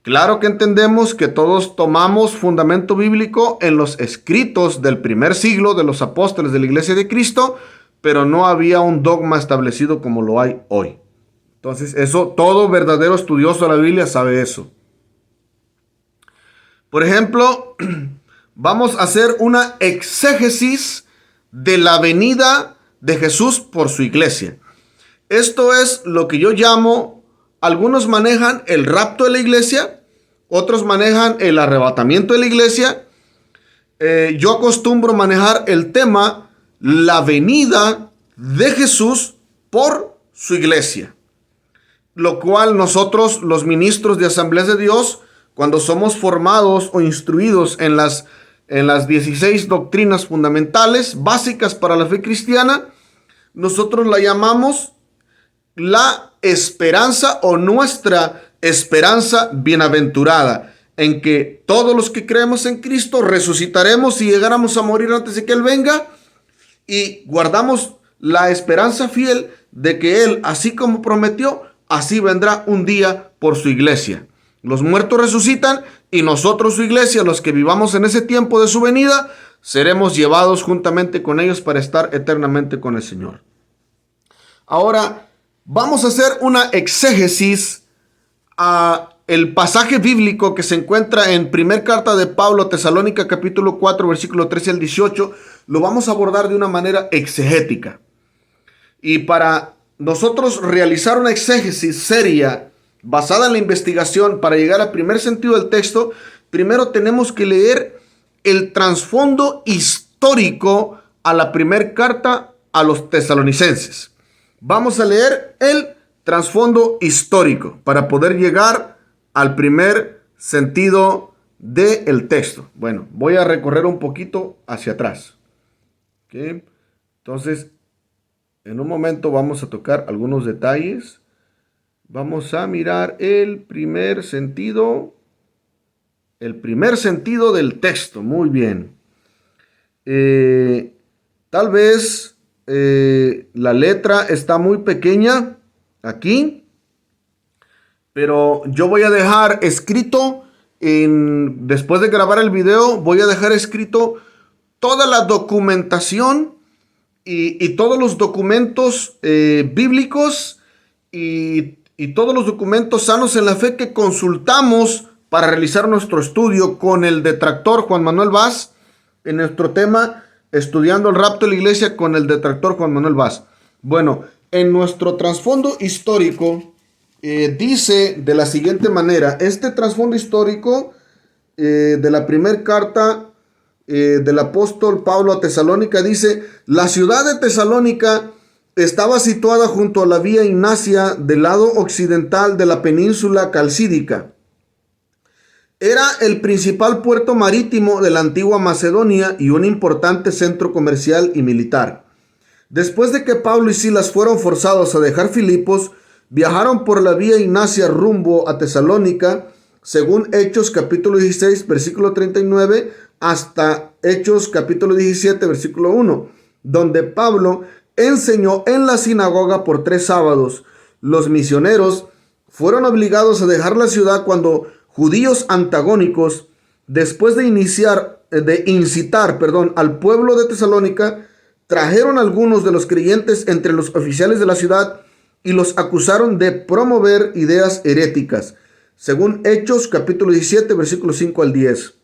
Claro que entendemos que todos tomamos fundamento bíblico en los escritos del primer siglo de los apóstoles de la Iglesia de Cristo, pero no había un dogma establecido como lo hay hoy. Entonces, eso, todo verdadero estudioso de la Biblia sabe eso. Por ejemplo, vamos a hacer una exégesis de la venida de Jesús por su iglesia. Esto es lo que yo llamo, algunos manejan el rapto de la iglesia, otros manejan el arrebatamiento de la iglesia. Yo acostumbro manejar el tema, la venida de Jesús por su iglesia. Lo cual nosotros, los ministros de Asambleas de Dios, cuando somos formados o instruidos en las 16 doctrinas fundamentales básicas para la fe cristiana, nosotros la llamamos la esperanza o nuestra esperanza bienaventurada, en que todos los que creemos en Cristo resucitaremos si llegáramos a morir antes de que Él venga, y guardamos la esperanza fiel de que Él, así como prometió, así vendrá un día por su iglesia. Los muertos resucitan y nosotros, su iglesia, los que vivamos en ese tiempo de su venida, seremos llevados juntamente con ellos para estar eternamente con el Señor. Ahora, vamos a hacer una exégesis a el pasaje bíblico que se encuentra en primer carta de Pablo a Tesalónica, capítulo 4, versículo 13 al 18. Lo vamos a abordar de una manera exegética. Y para nosotros realizar una exégesis seria, basada en la investigación, para llegar al primer sentido del texto, primero tenemos que leer el trasfondo histórico a la primera carta a los tesalonicenses. Vamos a leer el trasfondo histórico para poder llegar al primer sentido del texto. Bueno, voy a recorrer un poquito hacia atrás. ¿Okay? Entonces, en un momento vamos a tocar algunos detalles. Vamos a mirar el primer sentido del texto. Muy bien. Tal vez la letra está muy pequeña aquí, pero yo voy a dejar escrito, después de grabar el video, voy a dejar escrito toda la documentación y todos los documentos bíblicos y todos los documentos sanos en la fe que consultamos para realizar nuestro estudio con el detractor Juan Manuel Vaz en nuestro tema Estudiando el rapto de la iglesia con el detractor Juan Manuel Vaz. Bueno, en nuestro trasfondo histórico dice de la siguiente manera: este trasfondo histórico de la primera carta del apóstol Pablo a Tesalónica, dice: la ciudad de Tesalónica estaba situada junto a la vía Ignacia del lado occidental de la península calcídica. Era el principal puerto marítimo de la antigua Macedonia y un importante centro comercial y militar. Después de que Pablo y Silas fueron forzados a dejar Filipos, viajaron por la vía Ignacia rumbo a Tesalónica, según Hechos capítulo 16, versículo 39, hasta Hechos capítulo 17, versículo 1, donde Pablo enseñó en la sinagoga por 3 sábados. Los misioneros fueron obligados a dejar la ciudad cuando judíos antagónicos, después de incitar al pueblo de Tesalónica, trajeron a algunos de los creyentes entre los oficiales de la ciudad y los acusaron de promover ideas heréticas, según Hechos capítulo 17, versículos 5 al 10.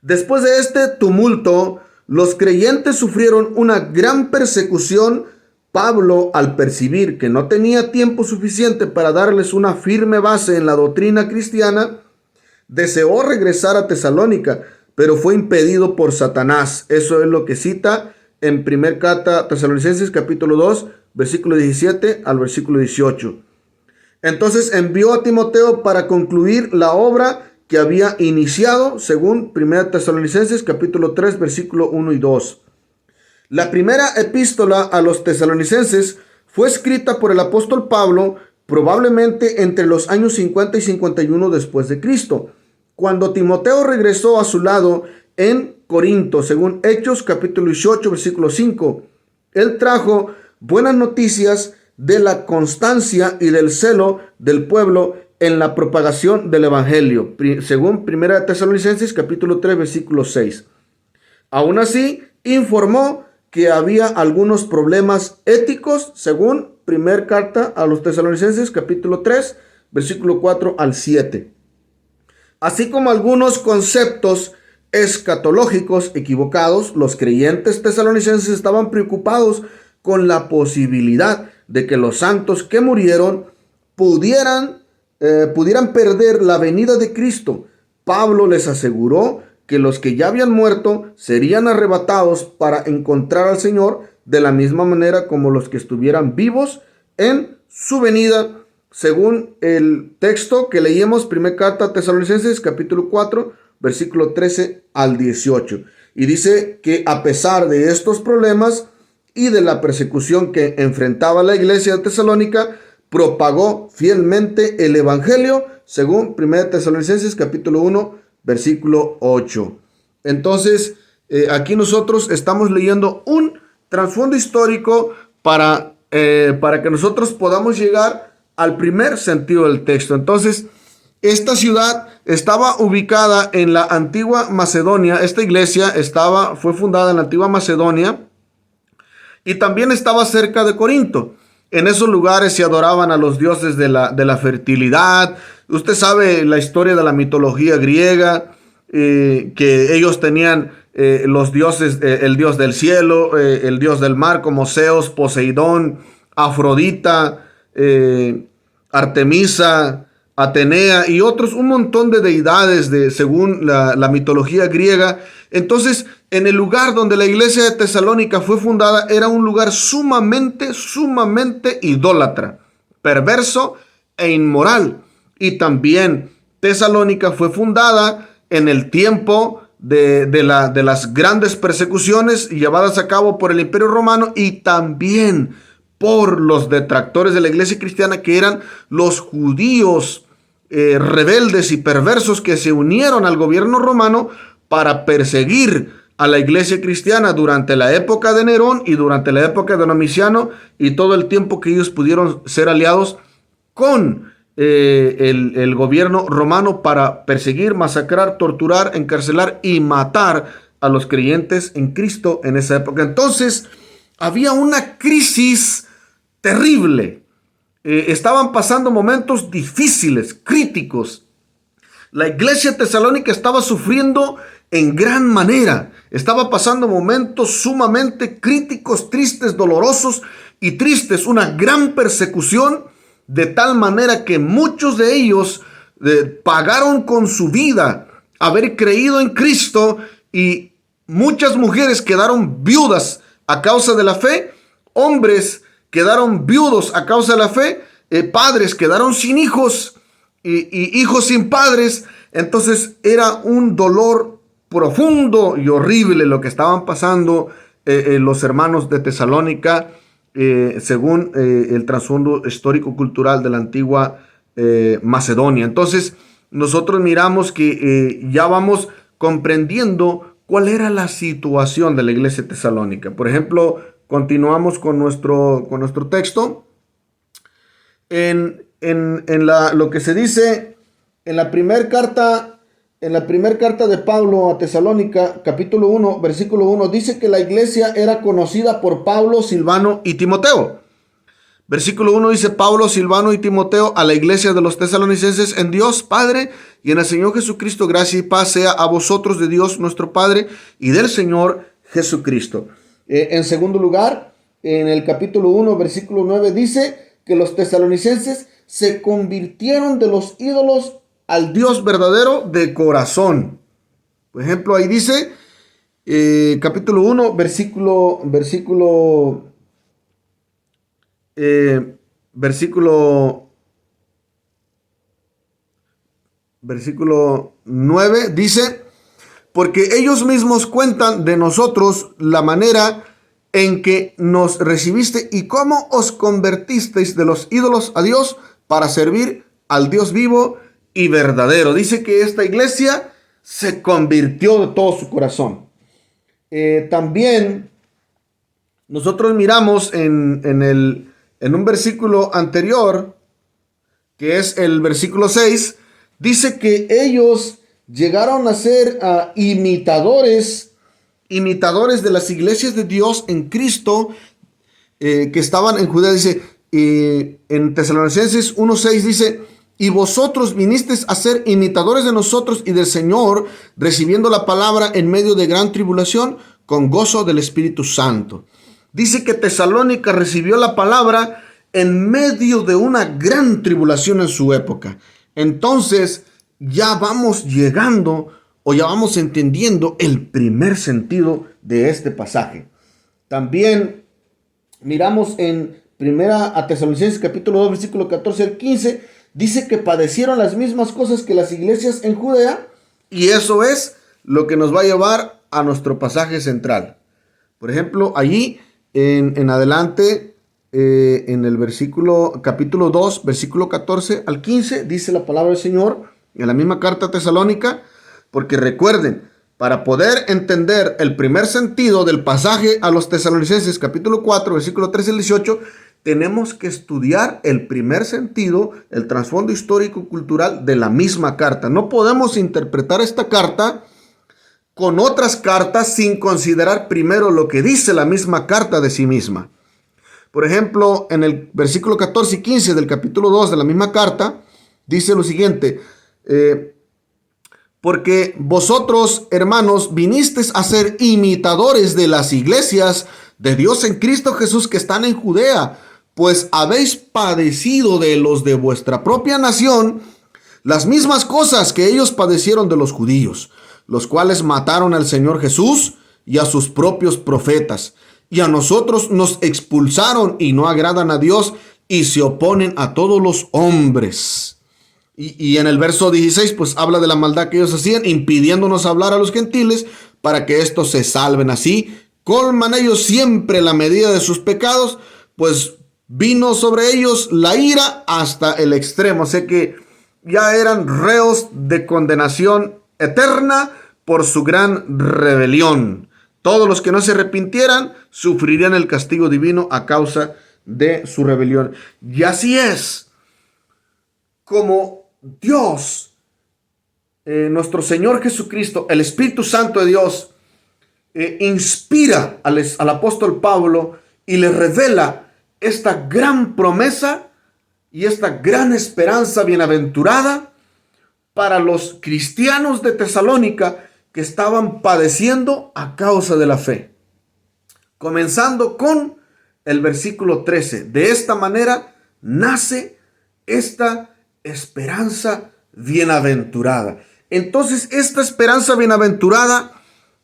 Después de este tumulto, los creyentes sufrieron una gran persecución. Pablo, al percibir que no tenía tiempo suficiente para darles una firme base en la doctrina cristiana, deseó regresar a Tesalónica, pero fue impedido por Satanás. Eso es lo que cita en 1 carta Tesalonicenses capítulo 2, versículo 17 al versículo 18. Entonces envió a Timoteo para concluir la obra que había iniciado, según 1 Tesalonicenses capítulo 3, versículo 1 y 2. La primera epístola a los tesalonicenses fue escrita por el apóstol Pablo probablemente entre los años 50 y 51 después de Cristo, cuando Timoteo regresó a su lado en Corinto, según Hechos capítulo 18, versículo 5. Él trajo buenas noticias de la constancia y del celo del pueblo en la propagación del evangelio, según 1 Tesalonicenses capítulo 3, versículo 6. Aún así, informó que había algunos problemas éticos, según 1 carta a los Tesalonicenses capítulo 3, versículo 4 al 7. Así como algunos conceptos escatológicos equivocados, los creyentes tesalonicenses estaban preocupados con la posibilidad de que los santos que murieron pudieran perder la venida de Cristo. Pablo les aseguró que los que ya habían muerto serían arrebatados para encontrar al Señor de la misma manera como los que estuvieran vivos en su venida, según el texto que leímos, 1 carta a Tesalonicenses capítulo 4, versículo 13 al 18. Y dice que a pesar de estos problemas y de la persecución que enfrentaba la iglesia de Tesalónica, propagó fielmente el evangelio, según 1 Tesalonicenses capítulo 1, versículo 8. Entonces, aquí nosotros estamos leyendo un trasfondo histórico para que nosotros podamos llegar al primer sentido del texto. Entonces, esta ciudad estaba ubicada en la antigua Macedonia. Esta iglesia fue fundada en la antigua Macedonia y también estaba cerca de Corinto. En esos lugares se adoraban a los dioses de la fertilidad. Usted sabe la historia de la mitología griega, que ellos tenían los dioses, el dios del cielo, el dios del mar como Zeus, Poseidón, Afrodita, Artemisa, Atenea y otros, un montón de deidades según la mitología griega. Entonces, en el lugar donde la iglesia de Tesalónica fue fundada, era un lugar sumamente idólatra, perverso e inmoral. Y también Tesalónica fue fundada en el tiempo de las grandes persecuciones llevadas a cabo por el Imperio Romano y también por los detractores de la iglesia cristiana, que eran los judíos rebeldes y perversos que se unieron al gobierno romano para perseguir a la iglesia cristiana durante la época de Nerón y durante la época de Domiciano y todo el tiempo que ellos pudieron ser aliados con el gobierno romano para perseguir, masacrar, torturar, encarcelar y matar a los creyentes en Cristo en esa época. Entonces, había una crisis terrible. Estaban pasando momentos difíciles, críticos. La iglesia tesalónica estaba sufriendo en gran manera. Estaba pasando momentos sumamente críticos, tristes, dolorosos y tristes. Una gran persecución, de tal manera que muchos de ellos pagaron con su vida haber creído en Cristo y muchas mujeres quedaron viudas a causa de la fe, hombres quedaron viudos a causa de la fe, padres quedaron sin hijos y hijos sin padres. Entonces era un dolor profundo y horrible lo que estaban pasando los hermanos de Tesalónica, según el trasfondo histórico-cultural de la antigua Macedonia. Entonces nosotros miramos que ya vamos comprendiendo cuál era la situación de la iglesia de Tesalónica. Por ejemplo, continuamos con nuestro texto. Lo que se dice en la primera carta de Pablo a Tesalónica, capítulo 1, versículo 1, dice que la iglesia era conocida por Pablo, Silvano y Timoteo. Versículo 1 dice: Pablo, Silvano y Timoteo, a la iglesia de los tesalonicenses, en Dios Padre y en el Señor Jesucristo, gracia y paz sea a vosotros de Dios nuestro Padre y del Señor Jesucristo. En segundo lugar, en el capítulo 1, versículo 9, dice que los tesalonicenses se convirtieron de los ídolos al Dios verdadero de corazón. Por ejemplo, ahí dice, capítulo 1, versículo 9, dice: porque ellos mismos cuentan de nosotros la manera en que nos recibiste y cómo os convertisteis de los ídolos a Dios para servir al Dios vivo y verdadero. Dice que esta iglesia se convirtió de todo su corazón. También nosotros miramos en un versículo anterior, que es el versículo 6, dice que ellos llegaron a ser imitadores de las iglesias de Dios en Cristo que estaban en Judea. Dice en Tesalonicenses 1:6, dice: y vosotros vinisteis a ser imitadores de nosotros y del Señor, recibiendo la palabra en medio de gran tribulación, con gozo del Espíritu Santo. Dice que Tesalónica recibió la palabra en medio de una gran tribulación en su época. Entonces ya vamos llegando, o ya vamos entendiendo el primer sentido de este pasaje. También miramos en primera a Tesalonicenses capítulo 2, versículo 14 al 15, dice que padecieron las mismas cosas que las iglesias en Judea, y eso es lo que nos va a llevar a nuestro pasaje central. Por ejemplo, allí en adelante, en el capítulo 2, versículo 14 al 15, dice la palabra del Señor en la misma carta a Tesalónica, porque recuerden, para poder entender el primer sentido del pasaje a los Tesalonicenses, capítulo 4, versículo 13 al 18, tenemos que estudiar el primer sentido, el trasfondo histórico-cultural de la misma carta. No podemos interpretar esta carta con otras cartas sin considerar primero lo que dice la misma carta de sí misma. Por ejemplo, en el versículo 14 y 15 del capítulo 2 de la misma carta, dice lo siguiente: porque vosotros, hermanos, vinisteis a ser imitadores de las iglesias de Dios en Cristo Jesús que están en Judea, pues habéis padecido de los de vuestra propia nación las mismas cosas que ellos padecieron de los judíos, los cuales mataron al Señor Jesús y a sus propios profetas, y a nosotros nos expulsaron y no agradan a Dios y se oponen a todos los hombres. Y en el verso 16 pues habla de la maldad que ellos hacían, impidiéndonos hablar a los gentiles para que estos se salven. Así colman ellos siempre la medida de sus pecados, pues vino sobre ellos la ira hasta el extremo. Sé que ya eran reos de condenación eterna por su gran rebelión. Todos los que no se arrepintieran sufrirían el castigo divino a causa de su rebelión. Y así es como Dios, nuestro Señor Jesucristo, el Espíritu Santo de Dios, inspira al apóstol Pablo y le revela esta gran promesa y esta gran esperanza bienaventurada para los cristianos de Tesalónica que estaban padeciendo a causa de la fe. Comenzando con el versículo 13. De esta manera nace esta esperanza bienaventurada. Entonces, esta esperanza bienaventurada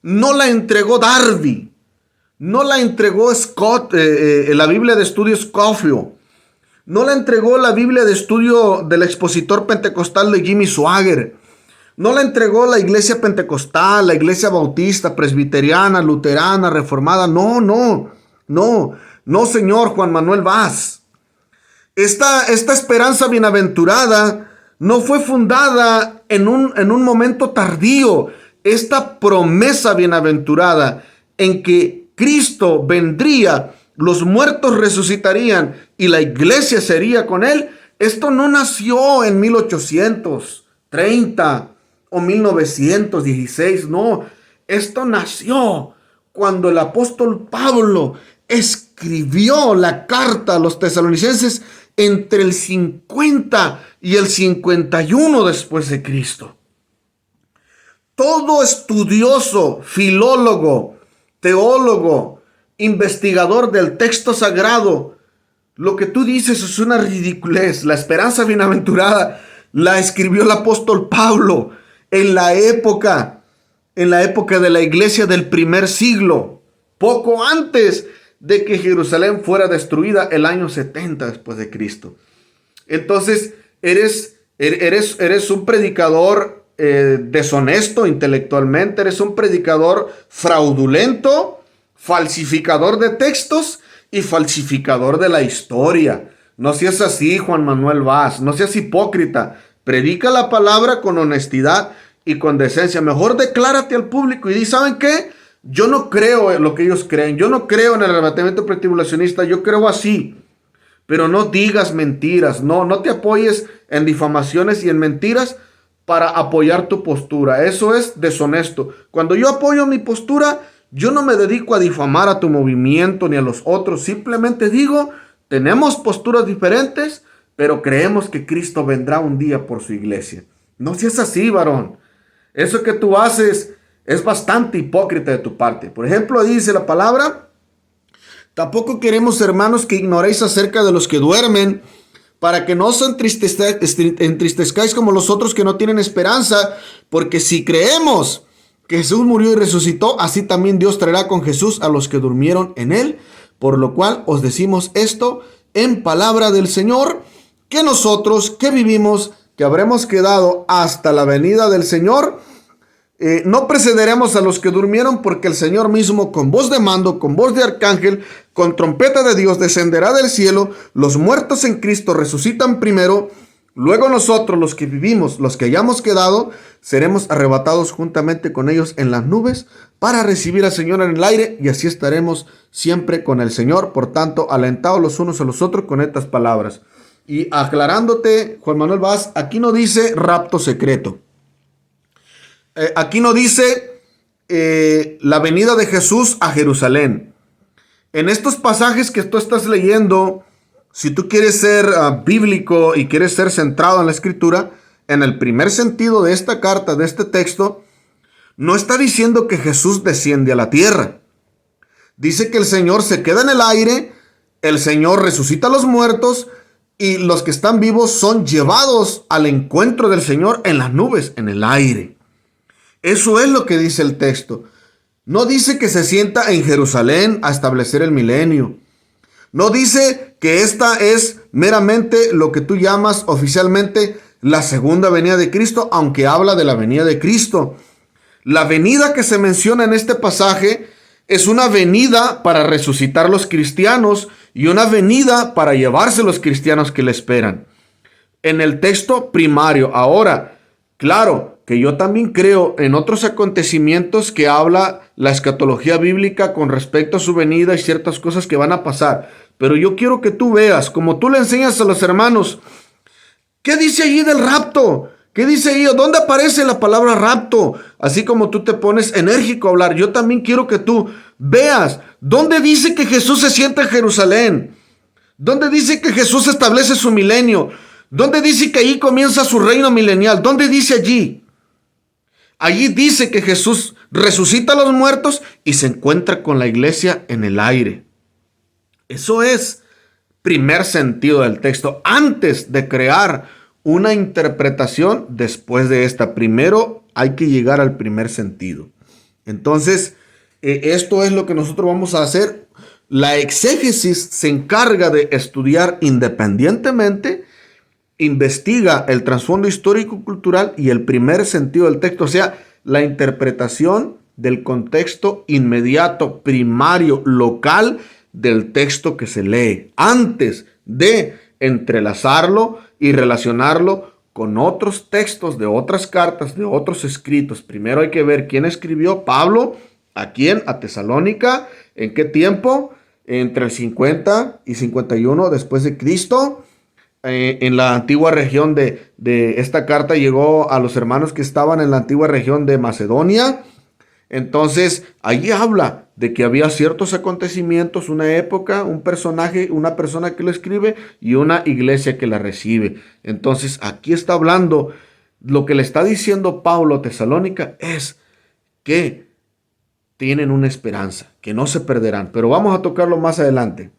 no la entregó Darby, no la entregó Scott, la Biblia de Estudio Scofield, no la entregó la Biblia de Estudio del expositor pentecostal de Jimmy Swaggart, no la entregó la iglesia pentecostal, la iglesia bautista, presbiteriana, luterana, reformada. No, señor Juan Manuel Vaz. Esta esperanza bienaventurada no fue fundada en un momento tardío. Esta promesa bienaventurada en que Cristo vendría, los muertos resucitarían y la iglesia sería con él, esto no nació en 1830 o 1916, no. Esto nació cuando el apóstol Pablo escribió la carta a los tesalonicenses entre el 50 y el 51 después de Cristo. Todo estudioso, filólogo, teólogo, investigador del texto sagrado, lo que tú dices es una ridiculez. La esperanza bienaventurada la escribió el apóstol Pablo en la época de la iglesia del primer siglo, poco antes de que Jerusalén fuera destruida el año 70 después de Cristo. Entonces, eres un predicador deshonesto intelectualmente, eres un predicador fraudulento, falsificador de textos y falsificador de la historia. No seas así, Juan Manuel Vaz, no seas hipócrita. Predica la palabra con honestidad y con decencia. Mejor declárate al público y di, ¿saben qué? Yo no creo en lo que ellos creen. Yo no creo en el arrebatamiento pretribulacionista. Yo creo así. Pero no digas mentiras. No te apoyes en difamaciones y en mentiras para apoyar tu postura. Eso es deshonesto. Cuando yo apoyo mi postura, yo no me dedico a difamar a tu movimiento ni a los otros. Simplemente digo, tenemos posturas diferentes, pero creemos que Cristo vendrá un día por su iglesia. No seas así, varón. Eso que tú haces es bastante hipócrita de tu parte. Por ejemplo, dice la palabra: tampoco queremos, hermanos, que ignoréis acerca de los que duermen, para que no os entristezcáis como los otros que no tienen esperanza, porque si creemos que Jesús murió y resucitó, así también Dios traerá con Jesús a los que durmieron en él. Por lo cual os decimos esto en palabra del Señor, que nosotros que vivimos, que habremos quedado hasta la venida del Señor, no precederemos a los que durmieron, porque el Señor mismo, con voz de mando, con voz de arcángel, con trompeta de Dios, descenderá del cielo. Los muertos en Cristo resucitan primero, luego nosotros, los que vivimos, los que hayamos quedado, seremos arrebatados juntamente con ellos en las nubes para recibir al Señor en el aire, y así estaremos siempre con el Señor. Por tanto, alentados los unos a los otros con estas palabras. Y aclarándote, Juan Manuel Vaz, aquí no dice rapto secreto. Aquí no dice la venida de Jesús a Jerusalén. En estos pasajes que tú estás leyendo, si tú quieres ser bíblico y quieres ser centrado en la Escritura, en el primer sentido de esta carta, de este texto, no está diciendo que Jesús desciende a la tierra. Dice que el Señor se queda en el aire, el Señor resucita a los muertos, y los que están vivos son llevados al encuentro del Señor en las nubes, en el aire. Eso es lo que dice el texto. No dice que se sienta en Jerusalén a establecer el milenio. No dice que esta es meramente lo que tú llamas oficialmente la segunda venida de Cristo, aunque habla de la venida de Cristo. La venida que se menciona en este pasaje es una venida para resucitar los cristianos y una venida para llevarse los cristianos que le esperan. En el texto primario. Ahora, claro que yo también creo en otros acontecimientos que habla la escatología bíblica con respecto a su venida y ciertas cosas que van a pasar. Pero yo quiero que tú veas, como tú le enseñas a los hermanos, ¿qué dice allí del rapto? ¿Qué dice ahí? ¿Dónde aparece la palabra rapto? Así como tú te pones enérgico a hablar, yo también quiero que tú veas dónde dice que Jesús se sienta en Jerusalén, dónde dice que Jesús establece su milenio, dónde dice que ahí comienza su reino milenial, dónde dice allí. Allí dice que Jesús resucita a los muertos y se encuentra con la iglesia en el aire. Eso es primer sentido del texto, antes de crear una interpretación después de esta. Primero hay que llegar al primer sentido. Entonces, esto es lo que nosotros vamos a hacer. La exégesis se encarga de estudiar independientemente, investiga el trasfondo histórico-cultural y el primer sentido del texto, o sea, la interpretación del contexto inmediato, primario, local del texto que se lee, antes de entrelazarlo y relacionarlo con otros textos de otras cartas, de otros escritos. Primero hay que ver quién escribió. Pablo, ¿a quién? A Tesalónica. ¿En qué tiempo? Entre el 50 y 51 después de Cristo. En la antigua región de esta carta llegó a los hermanos que estaban en la antigua región de Macedonia. Entonces, allí habla de que había ciertos acontecimientos, una época, un personaje, una persona que lo escribe y una iglesia que la recibe. Entonces, aquí está hablando, lo que le está diciendo Pablo a Tesalónica es que tienen una esperanza, que no se perderán. Pero vamos a tocarlo más adelante.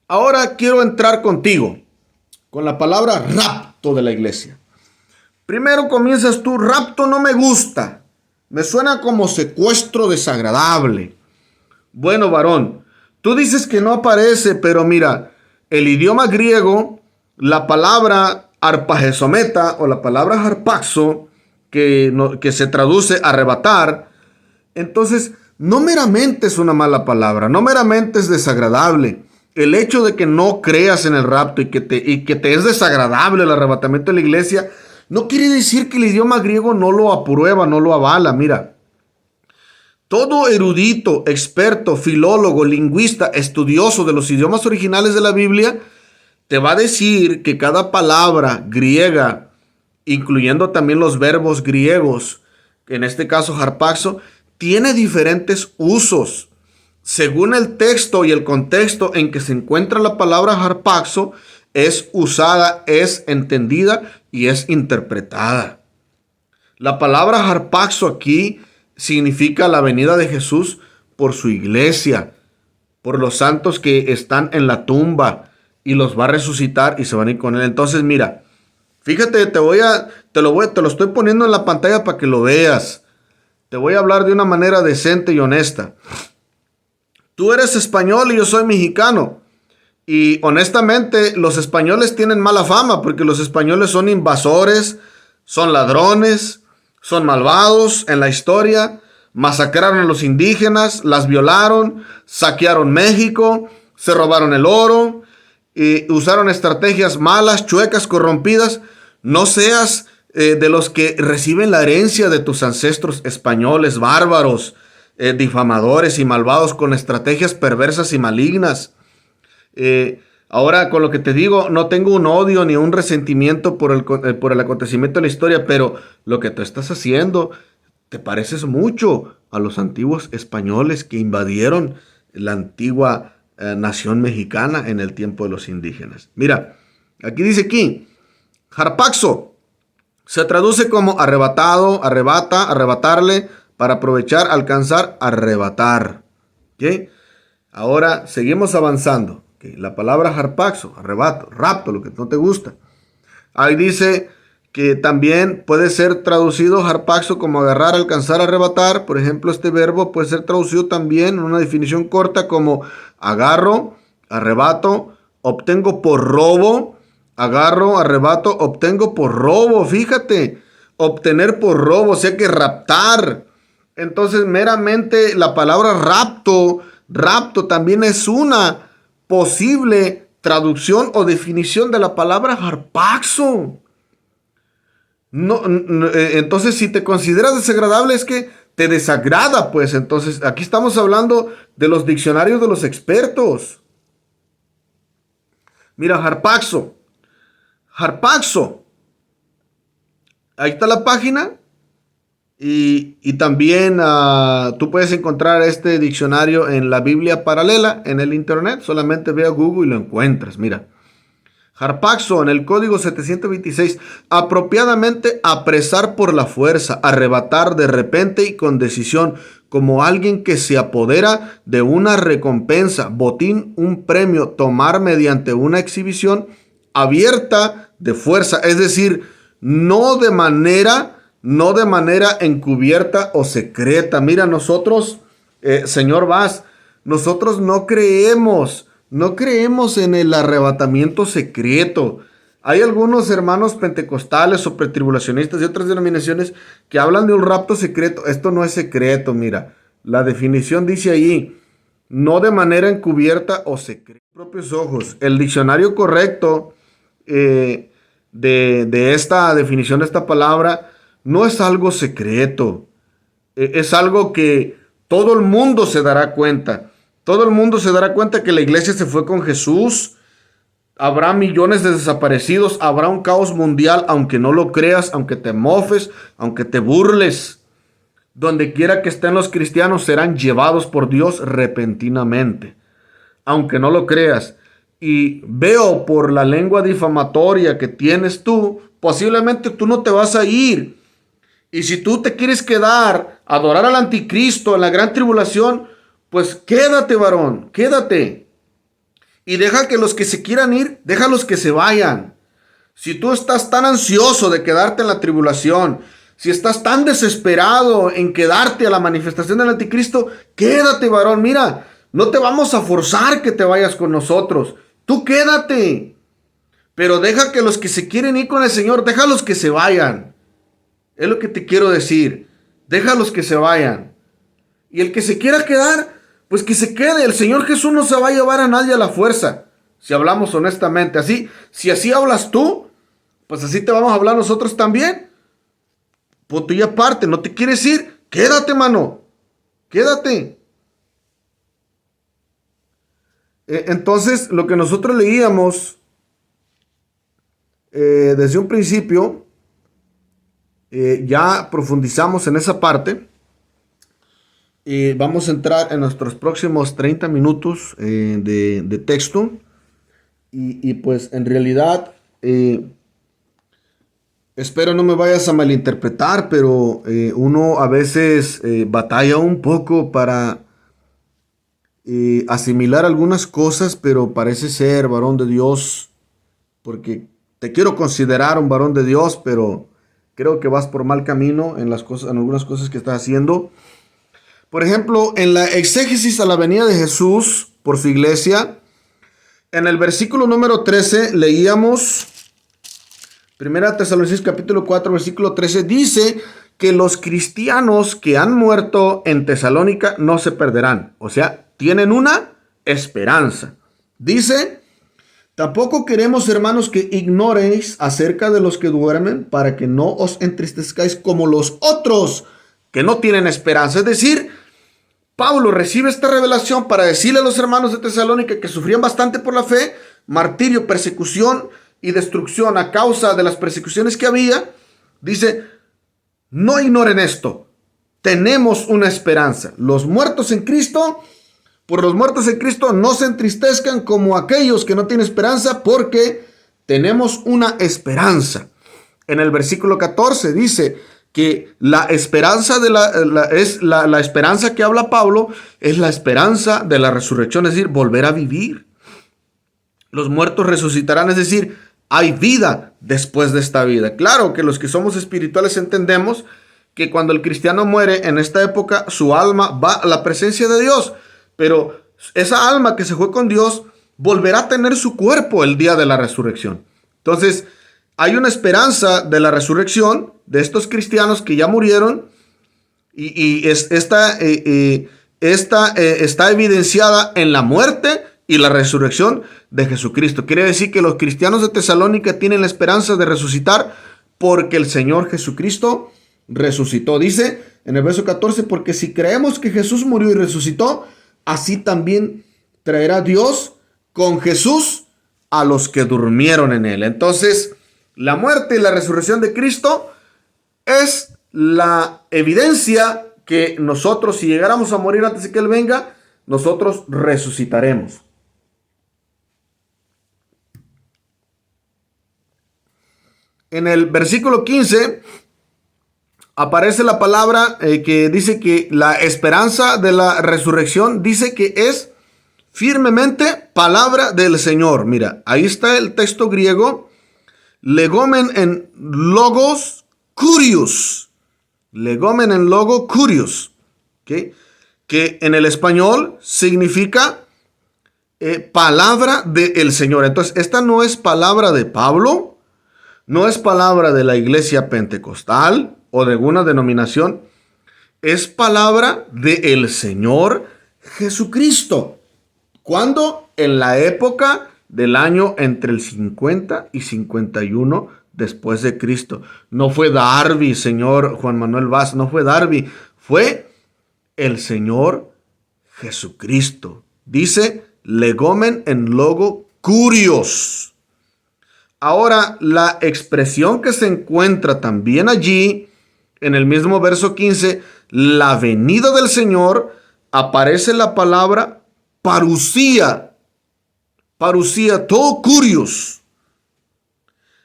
Ahora quiero entrar contigo con la palabra rapto de la iglesia. Primero comienzas tú, rapto no me gusta. Me suena como secuestro desagradable. Bueno, varón, tú dices que no aparece, pero mira, el idioma griego, la palabra arpagesometa o la palabra harpaxo, que se traduce arrebatar, entonces no meramente es una mala palabra, no meramente es desagradable. El hecho de que no creas en el rapto y que te es desagradable el arrebatamiento de la iglesia, no quiere decir que el idioma griego no lo aprueba, no lo avala. Mira, todo erudito, experto, filólogo, lingüista, estudioso de los idiomas originales de la Biblia, te va a decir que cada palabra griega, incluyendo también los verbos griegos, en este caso harpaxo, tiene diferentes usos. Según el texto y el contexto en que se encuentra la palabra harpaxo, es usada, es entendida y es interpretada. La palabra harpaxo aquí significa la venida de Jesús por su iglesia, por los santos que están en la tumba y los va a resucitar y se van a ir con él. Entonces, mira, fíjate, te lo estoy poniendo en la pantalla para que lo veas. Te voy a hablar de una manera decente y honesta. Tú eres español y yo soy mexicano. Y honestamente, los españoles tienen mala fama porque los españoles son invasores, son ladrones, son malvados en la historia. Masacraron a los indígenas, las violaron, saquearon México, se robaron el oro, y usaron estrategias malas, chuecas, corrompidas. No seas de los que reciben la herencia de tus ancestros españoles, bárbaros, difamadores y malvados con estrategias perversas y malignas. Ahora, con lo que te digo, no tengo un odio ni un resentimiento por el acontecimiento de la historia, pero lo que tú estás haciendo te pareces mucho a los antiguos españoles que invadieron la antigua nación mexicana en el tiempo de los indígenas. Mira, aquí dice aquí, harpaxo se traduce como arrebatado, arrebata, arrebatarle, para aprovechar, alcanzar, arrebatar. ¿Okay? Ahora seguimos avanzando. ¿Okay? La palabra harpaxo, arrebato, rapto, lo que no te gusta. Ahí dice que también puede ser traducido harpaxo como agarrar, alcanzar, arrebatar. Por ejemplo, este verbo puede ser traducido también en una definición corta como agarro, arrebato, obtengo por robo, agarro, arrebato, obtengo por robo. Fíjate, obtener por robo, o sea que raptar. Entonces, meramente la palabra rapto también es una posible traducción o definición de la palabra harpaxo. Entonces, si te consideras desagradable, es que te desagrada, pues. Entonces, aquí estamos hablando de los diccionarios de los expertos. Mira, harpaxo. Ahí está la página. Y también tú puedes encontrar este diccionario en la Biblia paralela en el internet. Solamente ve a Google y lo encuentras. Mira, harpaxo en el código 726, apropiadamente apresar por la fuerza, arrebatar de repente y con decisión, como alguien que se apodera de una recompensa, botín, un premio, tomar mediante una exhibición abierta de fuerza, es decir, no de manera no de manera encubierta o secreta. Mira, nosotros, señor Vaz, nosotros no creemos en el arrebatamiento secreto. Hay algunos hermanos pentecostales o pretribulacionistas de otras denominaciones que hablan de un rapto secreto. Esto no es secreto, mira. La definición dice ahí, no de manera encubierta o secreta. Propios ojos. El diccionario correcto de esta definición de esta palabra no es algo secreto. Es algo que todo el mundo se dará cuenta. Todo el mundo se dará cuenta que la iglesia se fue con Jesús. Habrá millones de desaparecidos, habrá un caos mundial, aunque no lo creas, aunque te mofes, aunque te burles. Donde quiera que estén los cristianos serán llevados por Dios repentinamente, aunque no lo creas. Y veo por la lengua difamatoria que tienes tú, posiblemente tú no te vas a ir. Y si tú te quieres quedar, adorar al anticristo en la gran tribulación, pues quédate, varón, quédate. Y deja que los que se quieran ir, déjalos que se vayan. Si tú estás tan ansioso de quedarte en la tribulación, si estás tan desesperado en quedarte a la manifestación del anticristo, quédate, varón. Mira, no te vamos a forzar que te vayas con nosotros. Tú quédate. Pero deja que los que se quieren ir con el Señor, déjalos que se vayan. Es lo que te quiero decir. Déjalos que se vayan. Y el que se quiera quedar, pues que se quede. El Señor Jesús no se va a llevar a nadie a la fuerza. Si hablamos honestamente. Si así hablas tú, pues así te vamos a hablar nosotros también. Punto y aparte. No te quieres ir, quédate, mano. Quédate. Entonces, lo que nosotros leíamos desde un principio, ya profundizamos en esa parte. Vamos a entrar en nuestros próximos 30 minutos de texto. Y pues en realidad, espero no me vayas a malinterpretar, pero uno a veces batalla un poco para asimilar algunas cosas, pero parece ser varón de Dios, porque te quiero considerar un varón de Dios, pero creo que vas por mal camino en algunas cosas que estás haciendo. Por ejemplo, en la exégesis a la venida de Jesús por su iglesia, en el versículo número 13 leíamos, 1 Tesalonicenses capítulo 4, versículo 13, dice que los cristianos que han muerto en Tesalónica no se perderán. O sea, tienen una esperanza. Dice, tampoco queremos, hermanos, que ignoréis acerca de los que duermen, para que no os entristezcáis como los otros que no tienen esperanza. Es decir, Pablo recibe esta revelación para decirle a los hermanos de Tesalónica que sufrían bastante por la fe, martirio, persecución y destrucción a causa de las persecuciones que había. Dice, no ignoren esto, tenemos una esperanza. Los muertos en Cristo, por los muertos en Cristo no se entristezcan como aquellos que no tienen esperanza, porque tenemos una esperanza. En el versículo 14 dice que la esperanza la esperanza que habla Pablo es la esperanza de la resurrección, es decir, volver a vivir. Los muertos resucitarán, es decir, hay vida después de esta vida. Claro que los que somos espirituales entendemos que cuando el cristiano muere en esta época, su alma va a la presencia de Dios, pero esa alma que se fue con Dios volverá a tener su cuerpo el día de la resurrección. Entonces, hay una esperanza de la resurrección de estos cristianos que ya murieron y está evidenciada en la muerte y la resurrección de Jesucristo. Quiere decir que los cristianos de Tesalónica tienen la esperanza de resucitar porque el Señor Jesucristo resucitó. Dice en el verso 14, porque si creemos que Jesús murió y resucitó, así también traerá Dios con Jesús a los que durmieron en él. Entonces, la muerte y la resurrección de Cristo es la evidencia que nosotros, si llegáramos a morir antes de que Él venga, nosotros resucitaremos. En el versículo 15 aparece la palabra que dice que la esperanza de la resurrección dice que es firmemente palabra del Señor. Mira, ahí está el texto griego. Legomen en logos kurios. Legomen en logo curios, ¿okay? Que en el español significa palabra del Señor. Entonces, esta no es palabra de Pablo, no es palabra de la iglesia pentecostal o de alguna denominación, es palabra del Señor Jesucristo. ¿Cuándo? En la época del año entre el 50 y 51 después de Cristo. No fue Darby, señor Juan Manuel Vaz, no fue Darby, fue el Señor Jesucristo. Dice legomen en logo curios. Ahora, la expresión que se encuentra también allí, en el mismo verso 15, la venida del Señor, aparece la palabra parusía. Parusía, todo curios.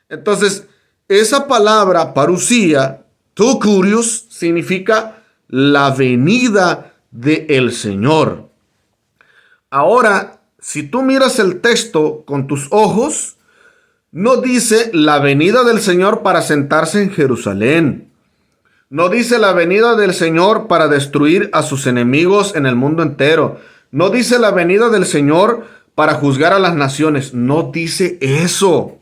Entonces, esa palabra parusía, todo curios, significa la venida del Señor. Ahora, si tú miras el texto con tus ojos, no dice la venida del Señor para sentarse en Jerusalén. No dice la venida del Señor para destruir a sus enemigos en el mundo entero. No dice la venida del Señor para juzgar a las naciones. No dice eso.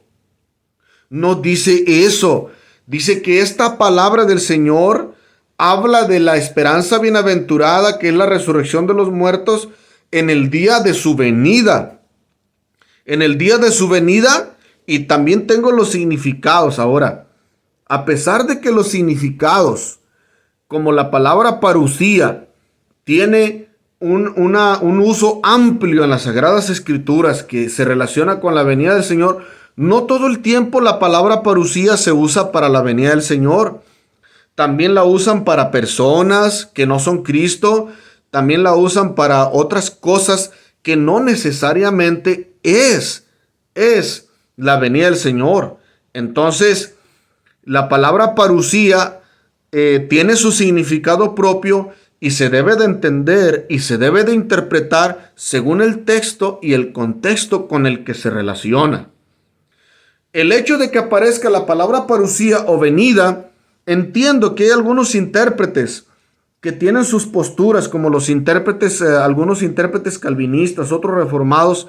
No dice eso. Dice que esta palabra del Señor habla de la esperanza bienaventurada, que es la resurrección de los muertos en el día de su venida. En el día de su venida. Y también tengo los significados ahora. A pesar de que los significados, como la palabra parusía, tiene un uso amplio en las Sagradas Escrituras que se relaciona con la venida del Señor, no todo el tiempo la palabra parusía se usa para la venida del Señor. También la usan para personas que no son Cristo. También la usan para otras cosas que no necesariamente es la venida del Señor. Entonces, la palabra parusía tiene su significado propio y se debe de entender y se debe de interpretar según el texto y el contexto con el que se relaciona. El hecho de que aparezca la palabra parusía o venida, entiendo que hay algunos intérpretes que tienen sus posturas, como los intérpretes, algunos intérpretes calvinistas, otros reformados,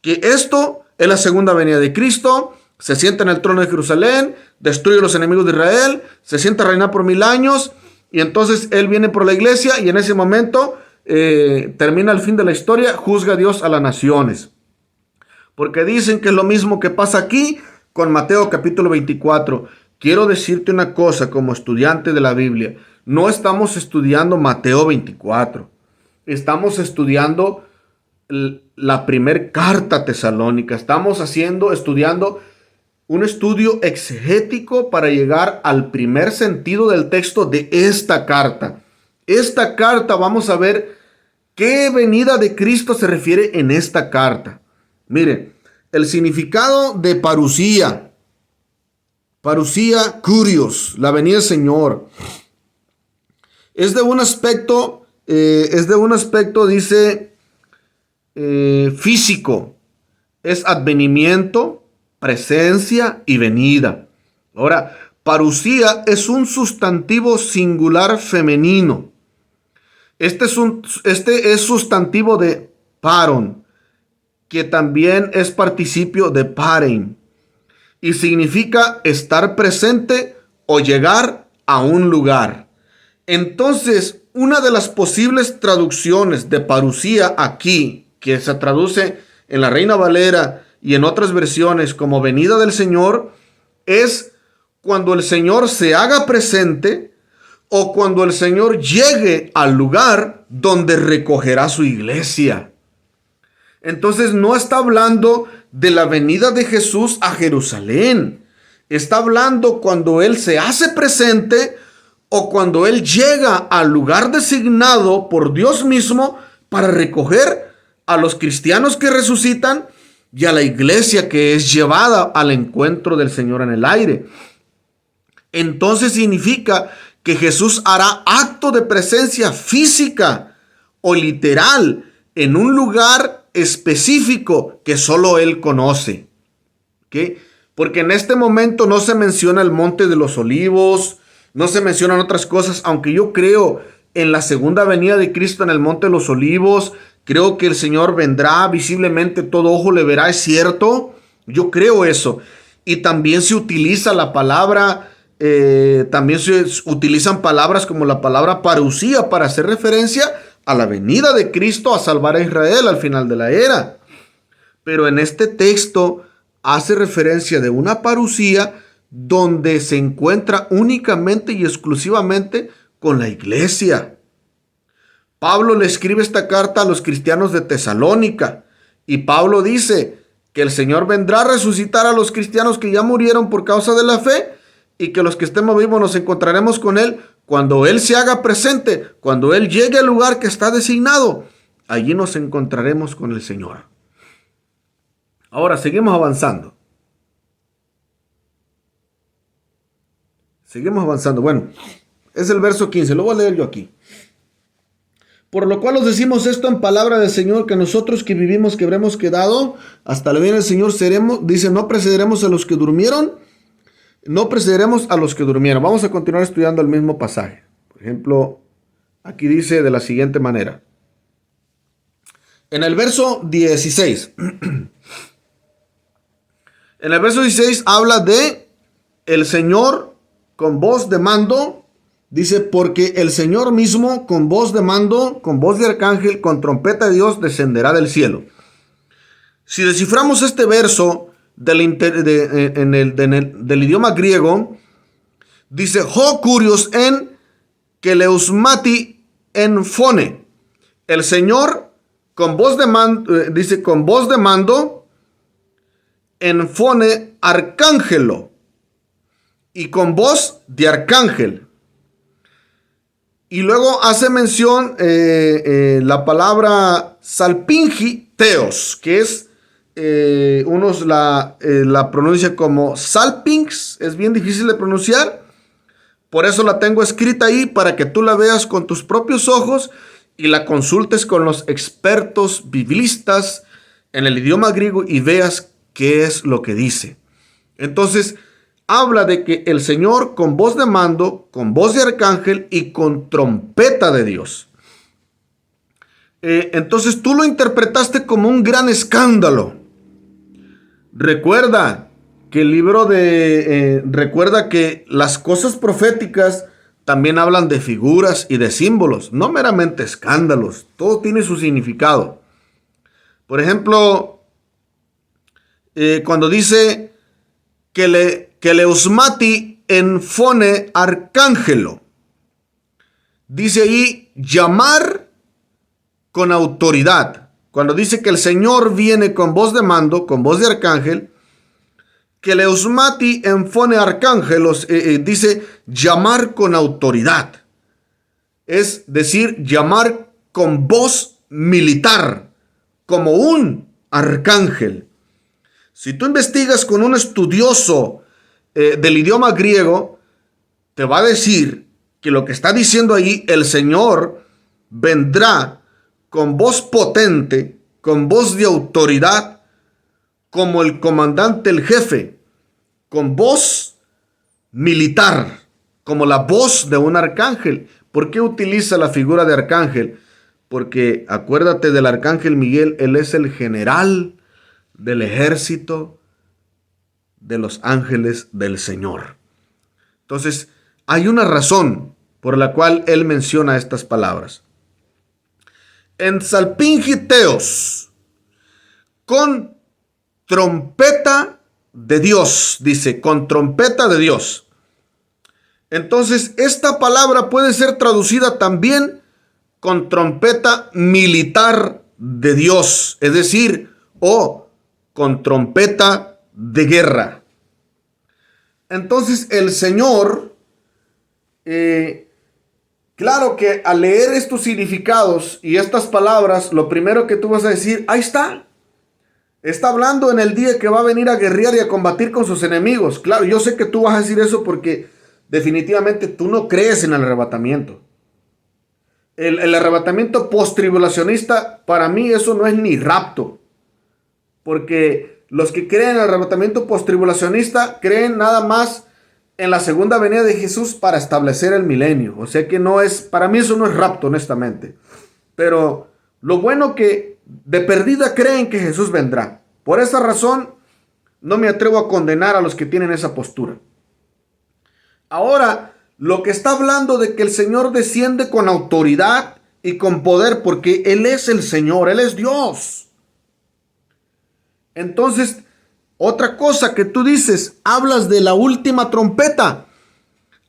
que esto es la segunda venida de Cristo, se sienta en el trono de Jerusalén, destruye a los enemigos de Israel, se sienta a reinar por 1000 años, y entonces Él viene por la iglesia, y en ese momento termina el fin de la historia, juzga a Dios a las naciones. Porque dicen que es lo mismo que pasa aquí con Mateo capítulo 24. Quiero decirte una cosa como estudiante de la Biblia. No estamos estudiando Mateo 24. Estamos estudiando la primer carta a Tesalónica. Estamos estudiando un estudio exegético para llegar al primer sentido del texto de esta carta. Esta carta, vamos a ver qué venida de Cristo se refiere en esta carta. Miren, el significado de parusía, curios, la venida del Señor, es de un aspecto, dice, físico. Es advenimiento, presencia y venida. Ahora, parusía es un sustantivo singular femenino. Este es sustantivo de paron, que también es participio de parein, y significa estar presente o llegar a un lugar. Entonces, una de las posibles traducciones de parusía aquí, que se traduce en la Reina Valera y en otras versiones como venida del Señor, es cuando el Señor se haga presente o cuando el Señor llegue al lugar donde recogerá su iglesia. Entonces no está hablando de la venida de Jesús a Jerusalén. Está hablando cuando Él se hace presente o cuando Él llega al lugar designado por Dios mismo para recoger a los cristianos que resucitan y a la iglesia que es llevada al encuentro del Señor en el aire. Entonces significa que Jesús hará acto de presencia física o literal en un lugar específico que solo Él conoce. ¿Okay? Porque en este momento no se menciona el Monte de los Olivos, No se mencionan otras cosas, aunque yo creo en la segunda venida de Cristo en el Monte de los Olivos. Creo que el Señor vendrá visiblemente, todo ojo le verá, es cierto. Yo creo eso. Y también se utiliza la palabra, también se utilizan palabras como la palabra parusía para hacer referencia a la venida de Cristo a salvar a Israel al final de la era. Pero en este texto hace referencia de una parusía donde se encuentra únicamente y exclusivamente con la iglesia. Pablo le escribe esta carta a los cristianos de Tesalónica y Pablo dice que el Señor vendrá a resucitar a los cristianos que ya murieron por causa de la fe y que los que estemos vivos nos encontraremos con Él cuando Él se haga presente, cuando Él llegue al lugar que está designado. Allí nos encontraremos con el Señor. Ahora seguimos avanzando. Seguimos avanzando. Bueno, es el verso 15. Lo voy a leer yo aquí. Por lo cual os decimos esto en palabra del Señor, que nosotros que vivimos, que habremos quedado hasta la venida del Señor, seremos, dice, no precederemos a los que durmieron. No precederemos a los que durmieron. Vamos a continuar estudiando el mismo pasaje. Por ejemplo, aquí dice de la siguiente manera. En el verso 16. En el verso 16 habla de el Señor con voz de mando. Dice, porque el Señor mismo con voz de mando, con voz de arcángel, con trompeta de Dios descenderá del cielo. Si desciframos este verso del idioma griego, dice, ho curios en keleusmati en phone. El Señor con voz de mando, dice, con voz de mando, en phone arcángelo, y con voz de arcángel. Y luego hace mención la palabra salpingiteos, que es, unos la pronuncia como salpings, es bien difícil de pronunciar. Por eso la tengo escrita ahí para que tú la veas con tus propios ojos y la consultes con los expertos biblistas en el idioma griego y veas qué es lo que dice. Entonces, habla de que el Señor con voz de mando, con voz de arcángel y con trompeta de Dios. Entonces tú lo interpretaste como un gran escándalo. Recuerda que recuerda que las cosas proféticas también hablan de figuras y de símbolos, no meramente escándalos. Todo tiene su significado. Por ejemplo, cuando dice que leusmati en phone arcángelo, dice ahí llamar con autoridad. Cuando dice que el Señor viene con voz de mando, con voz de arcángel, que leusmati en phone arcángelos, dice llamar con autoridad. Es decir, llamar con voz militar, como un arcángel. Si tú investigas con un estudioso del idioma griego, te va a decir que lo que está diciendo ahí, el Señor vendrá con voz potente, con voz de autoridad, como el comandante, el jefe, con voz militar, como la voz de un arcángel. ¿Por qué utiliza la figura de arcángel? Porque acuérdate del arcángel Miguel, él es el general del ejército de los ángeles del Señor. Entonces, hay una razón por la cual él menciona estas palabras. En salpingiteos, con trompeta de Dios, dice, con trompeta de Dios. Entonces, esta palabra puede ser traducida también con trompeta militar de Dios, es decir, con trompeta de guerra. Entonces el Señor, claro que al leer estos significados y estas palabras, lo primero que tú vas a decir, ahí está. Está hablando en el día que va a venir a guerrear y a combatir con sus enemigos. Claro, yo sé que tú vas a decir eso porque definitivamente tú no crees en el arrebatamiento. El arrebatamiento post-tribulacionista, para mí eso no es ni rapto. Porque los que creen en el arrebatamiento post-tribulacionista creen nada más en la segunda venida de Jesús para establecer el milenio. O sea que no es, para mí eso no es rapto, honestamente. Pero lo bueno que de perdida creen que Jesús vendrá. Por esa razón no me atrevo a condenar a los que tienen esa postura. Ahora, lo que está hablando de que el Señor desciende con autoridad y con poder, porque Él es el Señor, Él es Dios. Entonces, otra cosa que tú dices, hablas de la última trompeta.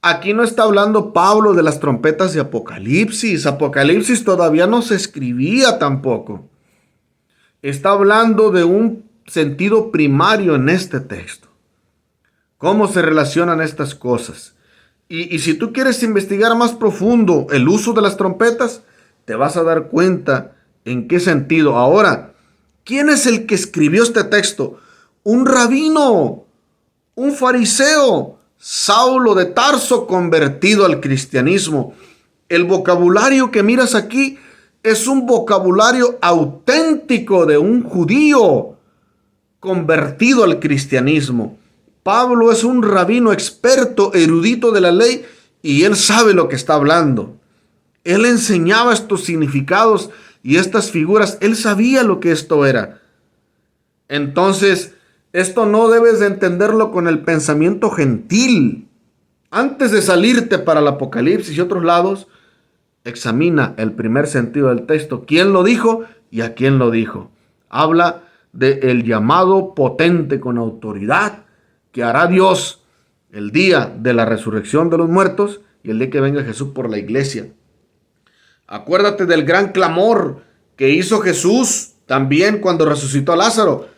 Aquí no está hablando Pablo de las trompetas de Apocalipsis. Apocalipsis todavía no se escribía tampoco. Está hablando de un sentido primario en este texto. ¿Cómo se relacionan estas cosas? Y si tú quieres investigar más profundo el uso de las trompetas, te vas a dar cuenta en qué sentido. Ahora, ¿quién es el que escribió este texto? Un rabino, un fariseo, Saulo de Tarso, convertido al cristianismo. El vocabulario que miras aquí es un vocabulario auténtico de un judío convertido al cristianismo. Pablo es un rabino experto, erudito de la ley, y él sabe lo que está hablando. Él enseñaba estos significados y estas figuras. Él sabía lo que esto era. Entonces, esto no debes de entenderlo con el pensamiento gentil. Antes de salirte para el Apocalipsis y otros lados, examina el primer sentido del texto. ¿Quién lo dijo y a quién lo dijo? Habla del llamado potente con autoridad que hará Dios el día de la resurrección de los muertos y el día que venga Jesús por la iglesia. Acuérdate del gran clamor que hizo Jesús también cuando resucitó a Lázaro.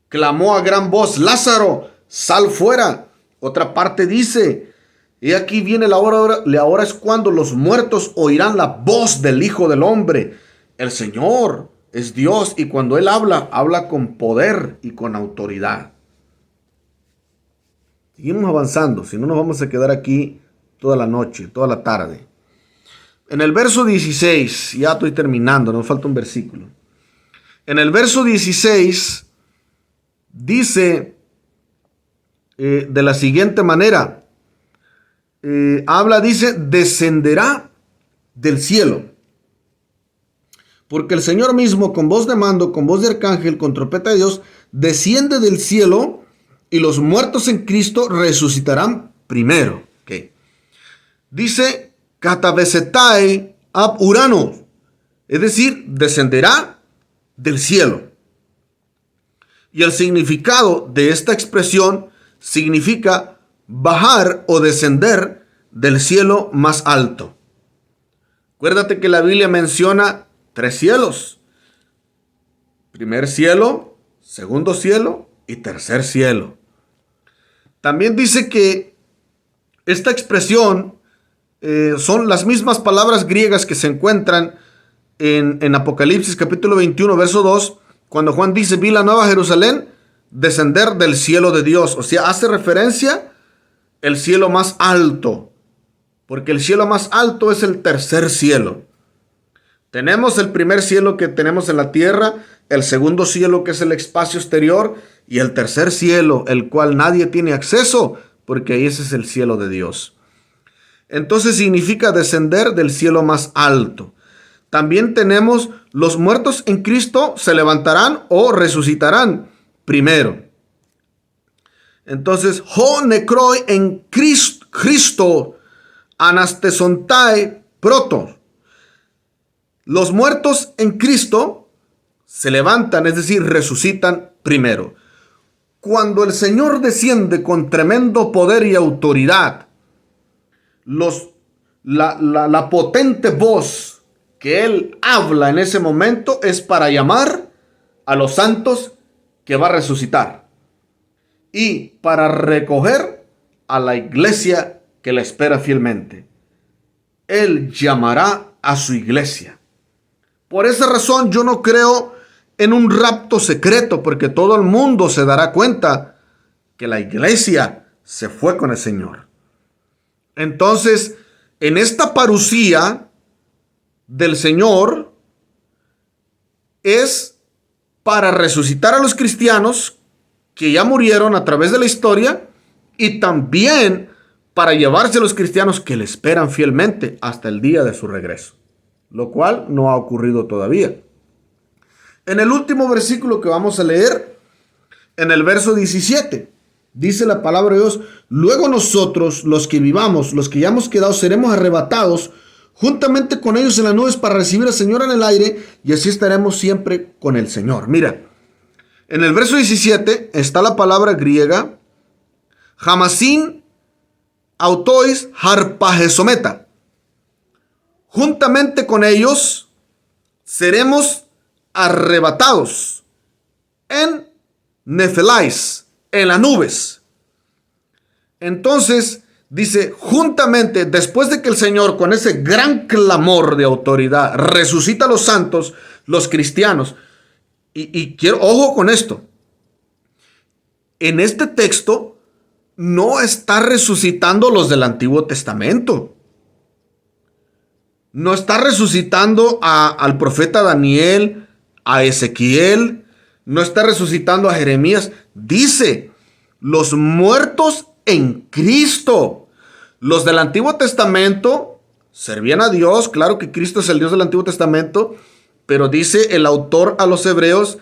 Clamó a gran voz: Lázaro, sal fuera. Otra parte dice: y aquí viene la hora, ahora es cuando los muertos oirán la voz del Hijo del Hombre. El Señor es Dios y cuando Él habla, habla con poder y con autoridad. Seguimos avanzando, si no nos vamos a quedar aquí toda la noche, toda la tarde. En el verso 16, ya estoy terminando, nos falta un versículo. En el verso 16 dice de la siguiente manera, dice, descenderá del cielo. Porque el Señor mismo, con voz de mando, con voz de arcángel, con trompeta de Dios, desciende del cielo y los muertos en Cristo resucitarán primero. Okay. Dice, katabesetai ab urano, es decir, descenderá del cielo. Y el significado de esta expresión significa bajar o descender del cielo más alto. Acuérdate que la Biblia menciona 3 cielos. Primer cielo, segundo cielo y tercer cielo. También dice que esta expresión son las mismas palabras griegas que se encuentran en Apocalipsis capítulo 21, verso 2, cuando Juan dice, vi la nueva Jerusalén descender del cielo de Dios. O sea, hace referencia al cielo más alto, porque el cielo más alto es el tercer cielo. Tenemos el primer cielo que tenemos en la tierra, el segundo cielo que es el espacio exterior y el tercer cielo, el cual nadie tiene acceso, porque ese es el cielo de Dios. Entonces significa descender del cielo más alto. También tenemos los muertos en Cristo se levantarán o resucitarán primero. Entonces, ho necroi en Cristo anastesontai proto. Los muertos en Cristo se levantan, es decir, resucitan primero. Cuando el Señor desciende con tremendo poder y autoridad, la potente voz que Él habla en ese momento es para llamar a los santos que va a resucitar y para recoger a la iglesia que le espera fielmente. Él llamará a su iglesia. Por esa razón yo no creo en un rapto secreto, porque todo el mundo se dará cuenta que la iglesia se fue con el Señor. Entonces, en esta parusía del Señor es para resucitar a los cristianos que ya murieron a través de la historia y también para llevarse a los cristianos que le esperan fielmente hasta el día de su regreso, lo cual no ha ocurrido todavía. En el último versículo que vamos a leer, en el verso 17, dice la palabra de Dios: luego nosotros, los que vivamos, los que ya hemos quedado, seremos arrebatados juntamente con ellos en las nubes para recibir al Señor en el aire, y así estaremos siempre con el Señor. Mira, en el verso 17 está la palabra griega Hamasin autois harpagesometa. Juntamente con ellos seremos arrebatados en nefelais, en las nubes. Entonces dice, juntamente, después de que el Señor, con ese gran clamor de autoridad, resucita a los santos, los cristianos. Y quiero, ojo con esto. En este texto no está resucitando los del Antiguo Testamento. No está resucitando al profeta Daniel, a Ezequiel. No está resucitando a Jeremías. Dice, los muertos en Cristo. Los del Antiguo Testamento servían a Dios. Claro que Cristo es el Dios del Antiguo Testamento. Pero dice el autor a los hebreos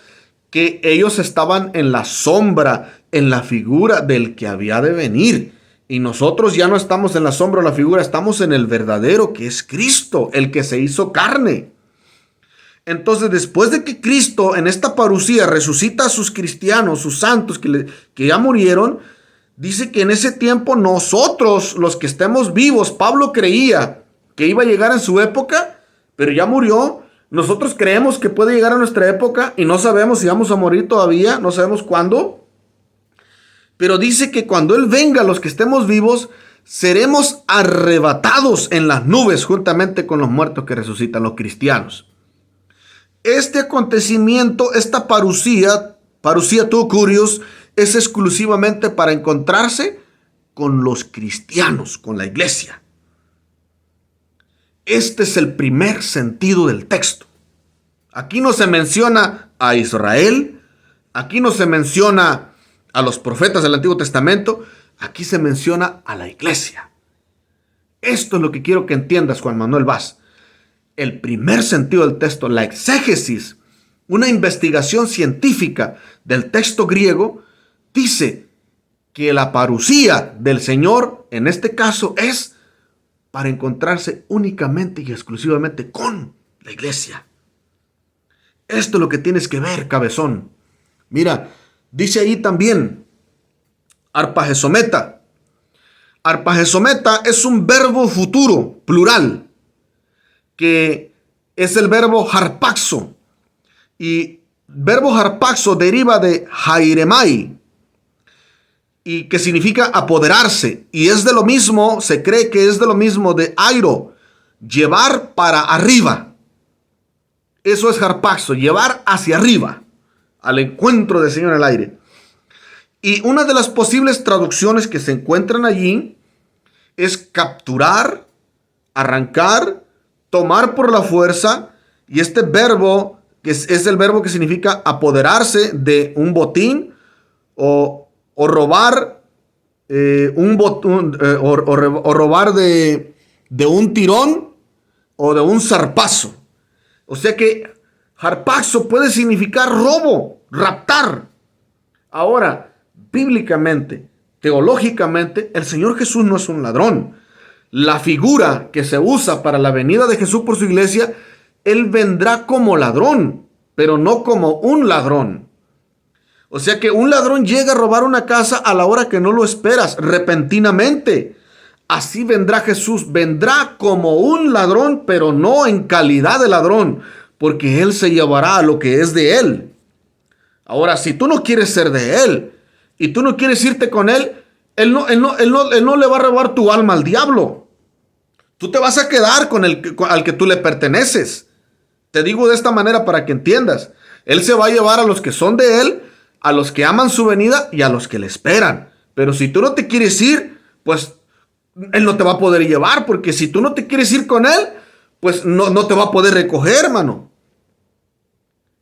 que ellos estaban en la sombra, en la figura del que había de venir. Y nosotros ya no estamos en la sombra o la figura, estamos en el verdadero, que es Cristo, el que se hizo carne. Entonces, después de que Cristo en esta parusía resucita a sus cristianos, sus santos que ya murieron, dice que en ese tiempo nosotros, los que estemos vivos, Pablo creía que iba a llegar en su época, pero ya murió. Nosotros creemos que puede llegar a nuestra época y no sabemos si vamos a morir todavía, no sabemos cuándo. Pero dice que cuando Él venga, los que estemos vivos, seremos arrebatados en las nubes juntamente con los muertos que resucitan, los cristianos. Este acontecimiento, esta parusía tu curios, es exclusivamente para encontrarse con los cristianos, con la iglesia. Este es el primer sentido del texto. Aquí no se menciona a Israel, aquí no se menciona a los profetas del Antiguo Testamento, aquí se menciona a la iglesia. Esto es lo que quiero que entiendas, Juan Manuel Vaz. El primer sentido del texto, la exégesis, una investigación científica del texto griego, dice que la parusía del Señor, en este caso, es para encontrarse únicamente y exclusivamente con la iglesia. Esto es lo que tienes que ver, cabezón. Mira, dice ahí también, arpagesometa. Arpagesometa es un verbo futuro, plural, que es el verbo harpaxo. Y verbo harpaxo deriva de hairemai, y que significa apoderarse, y es de lo mismo, se cree que es de lo mismo de airo, llevar para arriba. Eso es harpaxo, llevar hacia arriba, al encuentro del Señor en el aire. Y una de las posibles traducciones que se encuentran allí es capturar, arrancar, tomar por la fuerza, y este verbo, que es el verbo que significa apoderarse de un botín o robar o robar de un tirón o de un zarpazo. O sea que harpaxo puede significar robo, raptar. Ahora, bíblicamente, teológicamente, el Señor Jesús no es un ladrón. La figura que se usa para la venida de Jesús por su iglesia, Él vendrá como ladrón, pero no como un ladrón. O sea que un ladrón llega a robar una casa a la hora que no lo esperas, repentinamente. Así vendrá Jesús, vendrá como un ladrón, pero no en calidad de ladrón, porque Él se llevará lo que es de Él. Ahora, si tú no quieres ser de Él y tú no quieres irte con Él, Él no le va a robar tu alma al diablo. Tú te vas a quedar al que tú le perteneces. Te digo de esta manera para que entiendas. Él se va a llevar a los que son de Él, a los que aman su venida y a los que le esperan. Pero si tú no te quieres ir, pues Él no te va a poder llevar, porque si tú no te quieres ir con Él, pues no te va a poder recoger, hermano.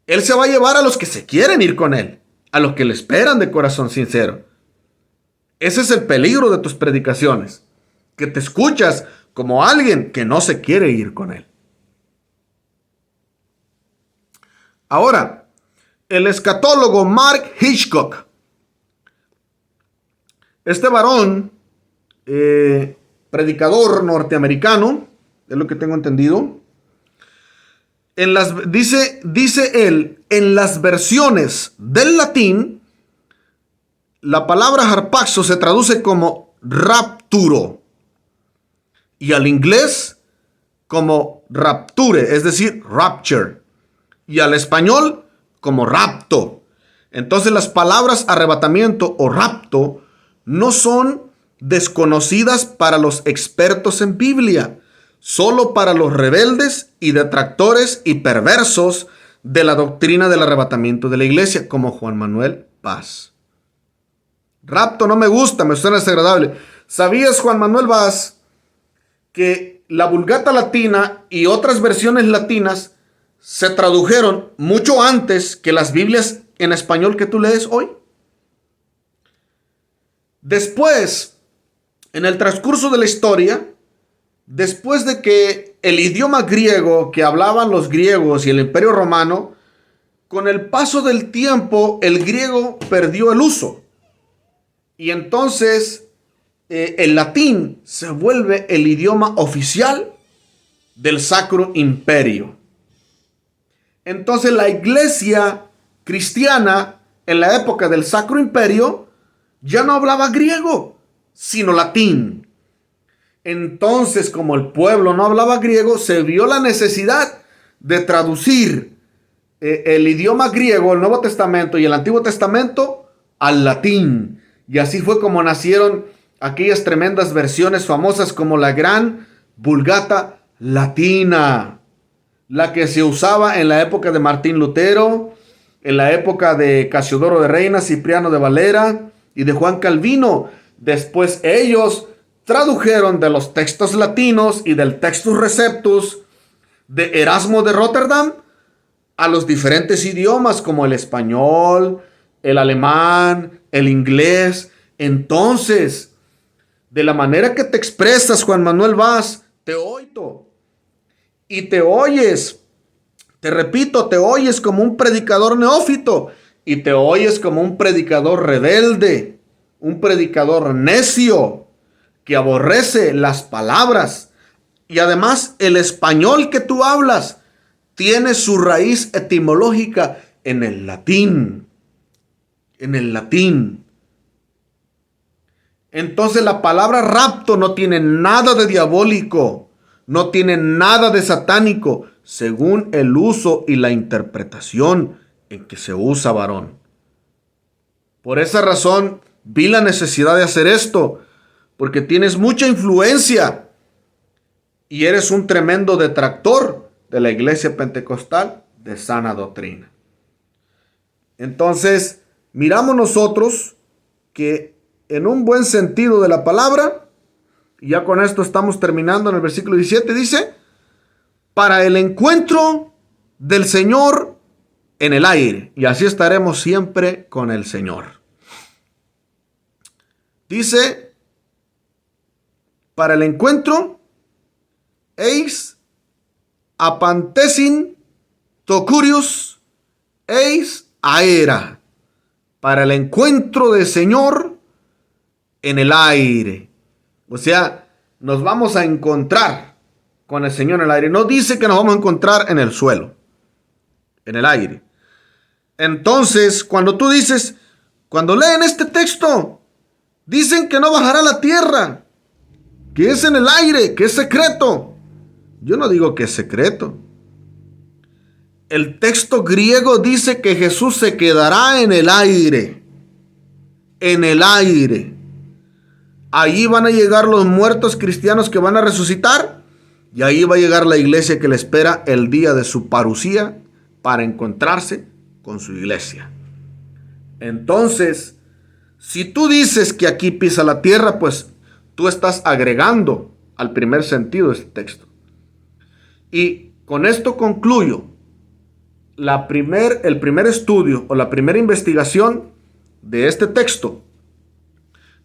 Él se va a llevar a los que se quieren ir con Él, a los que le esperan de corazón sincero. Ese es el peligro de tus predicaciones, que te escuchas como alguien que no se quiere ir con él. Ahora, el escatólogo Mark Hitchcock, este varón, predicador norteamericano, es lo que tengo entendido, dice él, en las versiones del latín, la palabra harpazo se traduce como rapturo y al inglés como rapture, es decir, rapture, y al español como rapto. Entonces las palabras arrebatamiento o rapto no son desconocidas para los expertos en Biblia, solo para los rebeldes y detractores y perversos de la doctrina del arrebatamiento de la iglesia, como Juan Manuel Vaz. Rapto no me gusta, me suena desagradable. ¿Sabías, Juan Manuel Vaz, que la Vulgata Latina y otras versiones latinas se tradujeron mucho antes que las Biblias en español que tú lees hoy? Después, en el transcurso de la historia, después de que el idioma griego que hablaban los griegos y el Imperio Romano, con el paso del tiempo el griego perdió el uso. Y entonces el latín se vuelve el idioma oficial del Sacro Imperio. Entonces la iglesia cristiana en la época del Sacro Imperio ya no hablaba griego, sino latín. Entonces, como el pueblo no hablaba griego, se vio la necesidad de traducir el idioma griego, el Nuevo Testamento y el Antiguo Testamento, al latín. Y así fue como nacieron aquellas tremendas versiones famosas como la Gran Vulgata Latina, la que se usaba en la época de Martín Lutero, en la época de Casiodoro de Reina, Cipriano de Valera y de Juan Calvino. Después ellos tradujeron de los textos latinos y del Textus Receptus de Erasmo de Rotterdam a los diferentes idiomas como el español, el alemán, el inglés. Entonces, de la manera que te expresas, Juan Manuel Vaz, te oigo y te oyes, te repito, te oyes como un predicador neófito y te oyes como un predicador rebelde, un predicador necio que aborrece las palabras. Y además el español que tú hablas tiene su raíz etimológica en el latín. En el latín. Entonces la palabra rapto no tiene nada de diabólico, no tiene nada de satánico, según el uso y la interpretación en que se usa, varón. Por esa razón vi la necesidad de hacer esto, porque tienes mucha influencia y eres un tremendo detractor de la iglesia pentecostal de sana doctrina. Entonces, miramos nosotros que en un buen sentido de la palabra, y ya con esto estamos terminando en el versículo 17, dice, para el encuentro del Señor en el aire, y así estaremos siempre con el Señor. Dice, para el encuentro, eis apantesin tocurius eis aera, para el encuentro del Señor en el aire. O sea, nos vamos a encontrar con el Señor en el aire. No dice que nos vamos a encontrar en el suelo, en el aire. Entonces, cuando tú dices, cuando leen este texto, dicen que no bajará a la tierra, que es en el aire, que es secreto. Yo no digo que es secreto. El texto griego dice que Jesús se quedará en el aire. En el aire. Allí van a llegar los muertos cristianos que van a resucitar. Y ahí va a llegar la iglesia que le espera el día de su parusía para encontrarse con su iglesia. Entonces, si tú dices que aquí pisa la tierra, pues tú estás agregando al primer sentido de este texto. Y con esto concluyo el primer estudio o la primera investigación de este texto.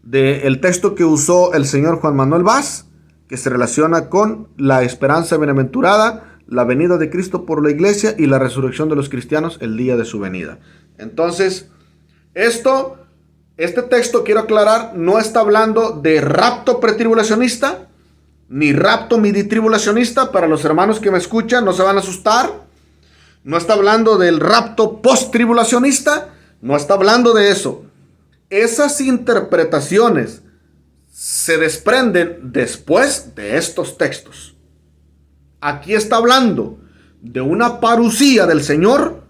del texto que usó el señor Juan Manuel Vaz, que se relaciona con la esperanza bienaventurada, la venida de Cristo por la iglesia y la resurrección de los cristianos el día de su venida. Entonces, este texto, quiero aclarar, no está hablando de rapto pretribulacionista, ni rapto midi-tribulacionista. Para los hermanos que me escuchan, no se van a asustar. No está hablando del rapto post-tribulacionista, no está hablando de eso. Esas interpretaciones se desprenden después de estos textos. Aquí está hablando de una parusía del Señor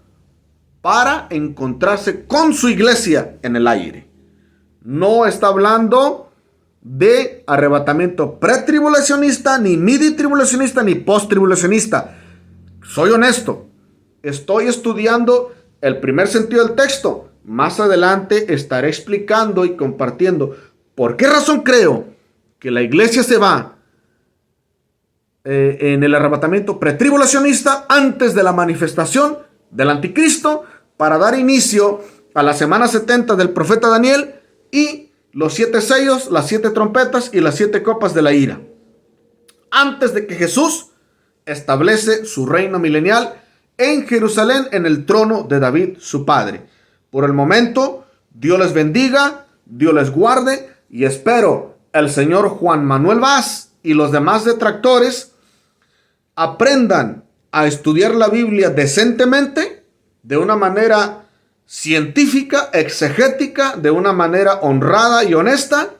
para encontrarse con su iglesia en el aire. No está hablando de arrebatamiento pretribulacionista, ni midi-tribulacionista, ni post-tribulacionista. Soy honesto, estoy estudiando el primer sentido del texto. Más adelante estaré explicando y compartiendo por qué razón creo que la iglesia se va en el arrebatamiento pretribulacionista antes de la manifestación del anticristo, para dar inicio a la semana 70 del profeta Daniel y los 7 sellos, las 7 trompetas y las 7 copas de la ira, antes de que Jesús establece su reino milenial en Jerusalén, en el trono de David, su padre. Por el momento, Dios les bendiga, Dios les guarde, y espero el señor Juan Manuel Vaz y los demás detractores aprendan a estudiar la Biblia decentemente, de una manera científica, exegética, de una manera honrada y honesta,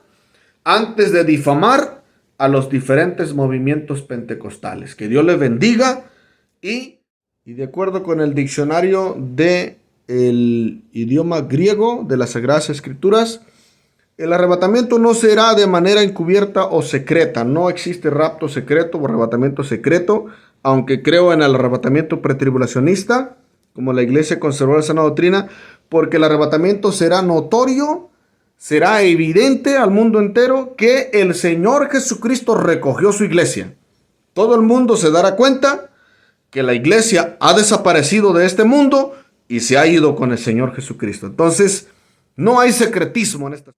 antes de difamar a los diferentes movimientos pentecostales. Que Dios les bendiga y de acuerdo con el diccionario del idioma griego de las Sagradas Escrituras, el arrebatamiento no será de manera encubierta o secreta. No existe rapto secreto o arrebatamiento secreto, aunque creo en el arrebatamiento pretribulacionista, como la iglesia conservó la sana doctrina, porque el arrebatamiento será notorio, será evidente al mundo entero que el Señor Jesucristo recogió su iglesia. Todo el mundo se dará cuenta que la iglesia ha desaparecido de este mundo y se ha ido con el Señor Jesucristo. Entonces, no hay secretismo en esta.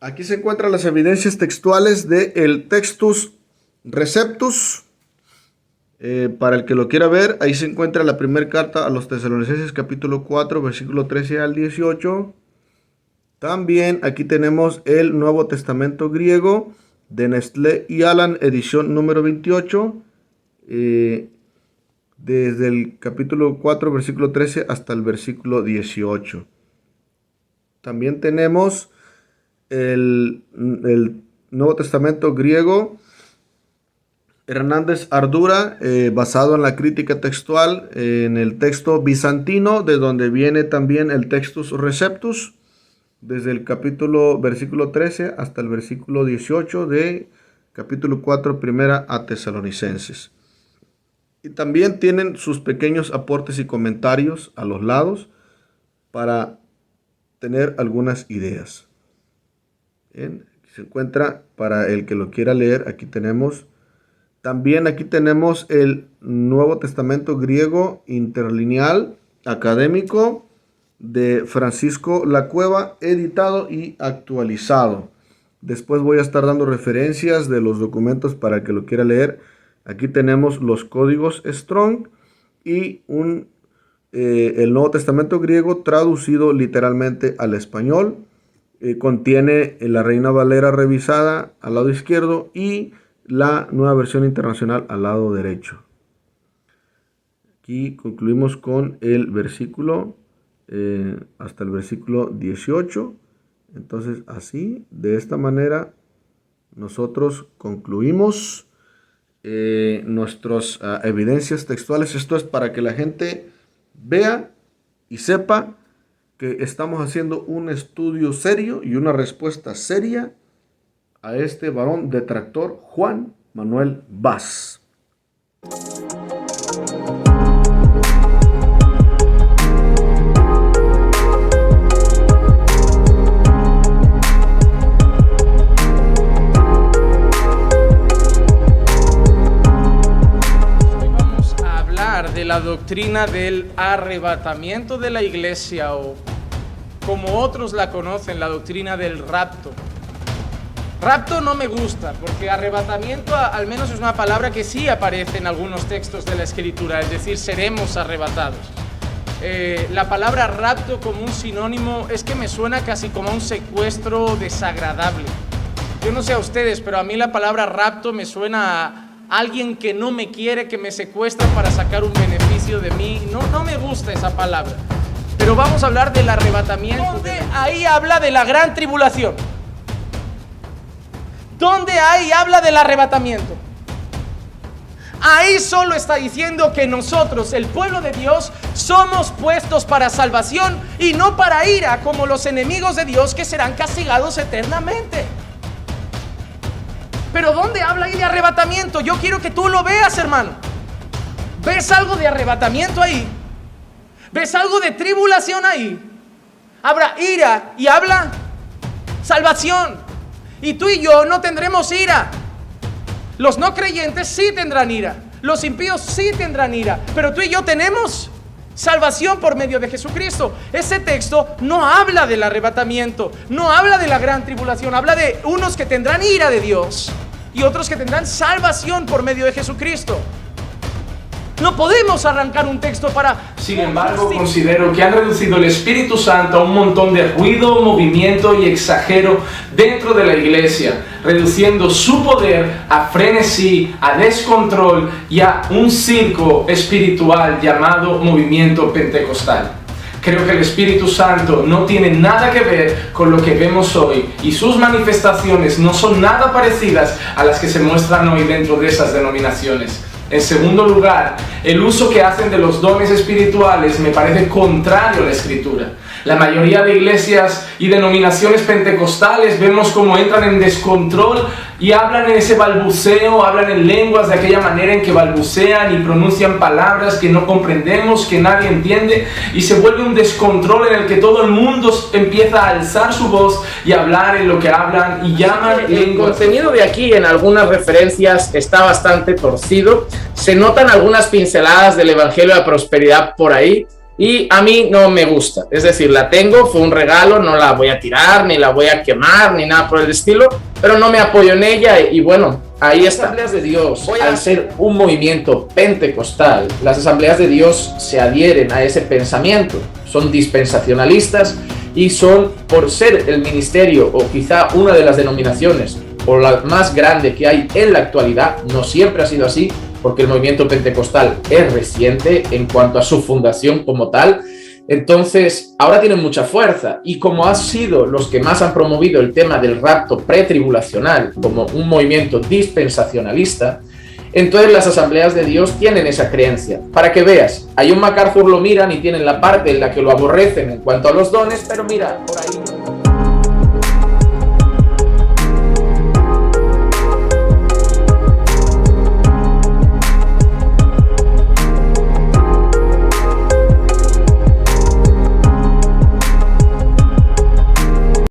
Aquí se encuentran las evidencias textuales del Textus Receptus. Para el que lo quiera ver, ahí se encuentra la primera carta a los Tesalonicenses, capítulo 4, versículo 13 al 18. También aquí tenemos el Nuevo Testamento griego de Nestlé y Alan, edición número 28, desde el capítulo 4, versículo 13 hasta el versículo 18. También tenemos el Nuevo Testamento griego Hernández Ardura, basado en la crítica textual, en el texto bizantino, de donde viene también el Textus Receptus, desde el versículo 13 hasta el versículo 18 de capítulo 4, primera a Tesalonicenses. Y también tienen sus pequeños aportes y comentarios a los lados para tener algunas ideas. Bien, aquí se encuentra, para el que lo quiera leer, aquí tenemos el Nuevo Testamento griego interlineal académico de Francisco Lacueva, editado y actualizado. Después voy a estar dando referencias de los documentos para que lo quiera leer. Aquí tenemos los códigos Strong y el Nuevo Testamento griego traducido literalmente al español. Contiene la Reina Valera revisada al lado izquierdo y la Nueva Versión Internacional al lado derecho. Aquí concluimos con el versículo hasta el versículo 18. Entonces, así, de esta manera, nosotros concluimos nuestras evidencias textuales. Esto es para que la gente vea y sepa que estamos haciendo un estudio serio y una respuesta seria a este varón detractor, Juan Manuel Vaz. Hoy vamos a hablar de la doctrina del arrebatamiento de la iglesia, o como otros la conocen, la doctrina del rapto. Rapto no me gusta, porque arrebatamiento al menos es una palabra que sí aparece en algunos textos de la Escritura, es decir, seremos arrebatados. La palabra rapto como un sinónimo es que me suena casi como a un secuestro desagradable. Yo no sé a ustedes, pero a mí la palabra rapto me suena a alguien que no me quiere, que me secuestra para sacar un beneficio de mí. No me gusta esa palabra. Pero vamos a hablar del arrebatamiento. ¿Dónde ahí habla de la gran tribulación? ¿Dónde ahí habla del arrebatamiento? Ahí solo está diciendo que nosotros, el pueblo de Dios, somos puestos para salvación y no para ira, como los enemigos de Dios que serán castigados eternamente. Pero ¿dónde habla ahí de arrebatamiento? Yo quiero que tú lo veas, hermano. ¿Ves algo de arrebatamiento ahí? ¿Ves algo de tribulación ahí? Habrá ira y habla salvación. Y tú y yo no tendremos ira. Los no creyentes sí tendrán ira. Los impíos sí tendrán ira. Pero tú y yo tenemos salvación por medio de Jesucristo. Ese texto no habla del arrebatamiento, no habla de la gran tribulación. Habla de unos que tendrán ira de Dios y otros que tendrán salvación por medio de Jesucristo. No podemos arrancar un texto para... Sin embargo, considero que han reducido el Espíritu Santo a un montón de ruido, movimiento y exagero dentro de la iglesia, reduciendo su poder a frenesí, a descontrol y a un circo espiritual llamado movimiento pentecostal. Creo que el Espíritu Santo no tiene nada que ver con lo que vemos hoy y sus manifestaciones no son nada parecidas a las que se muestran hoy dentro de esas denominaciones. En segundo lugar, el uso que hacen de los dones espirituales me parece contrario a la Escritura. La mayoría de iglesias y denominaciones pentecostales vemos cómo entran en descontrol y hablan en ese balbuceo, hablan en lenguas de aquella manera en que balbucean y pronuncian palabras que no comprendemos, que nadie entiende, y se vuelve un descontrol en el que todo el mundo empieza a alzar su voz y hablar en lo que hablan y llaman lenguas. El contenido de aquí en algunas referencias está bastante torcido. Se notan algunas pinceladas del Evangelio de la Prosperidad por ahí. Y a mí no me gusta, es decir, la tengo, fue un regalo, no la voy a tirar, ni la voy a quemar, ni nada por el estilo, pero no me apoyo en ella y bueno, ahí está. Las Asambleas de Dios, al ser un movimiento pentecostal, las Asambleas de Dios se adhieren a ese pensamiento, son dispensacionalistas y son, por ser el ministerio o quizá una de las denominaciones o la más grande que hay en la actualidad, no siempre ha sido así, porque el movimiento pentecostal es reciente en cuanto a su fundación como tal, entonces ahora tienen mucha fuerza y como han sido los que más han promovido el tema del rapto pretribulacional como un movimiento dispensacionalista, entonces las Asambleas de Dios tienen esa creencia. Para que veas, a John MacArthur lo miran y tienen la parte en la que lo aborrecen en cuanto a los dones, pero mira, por ahí...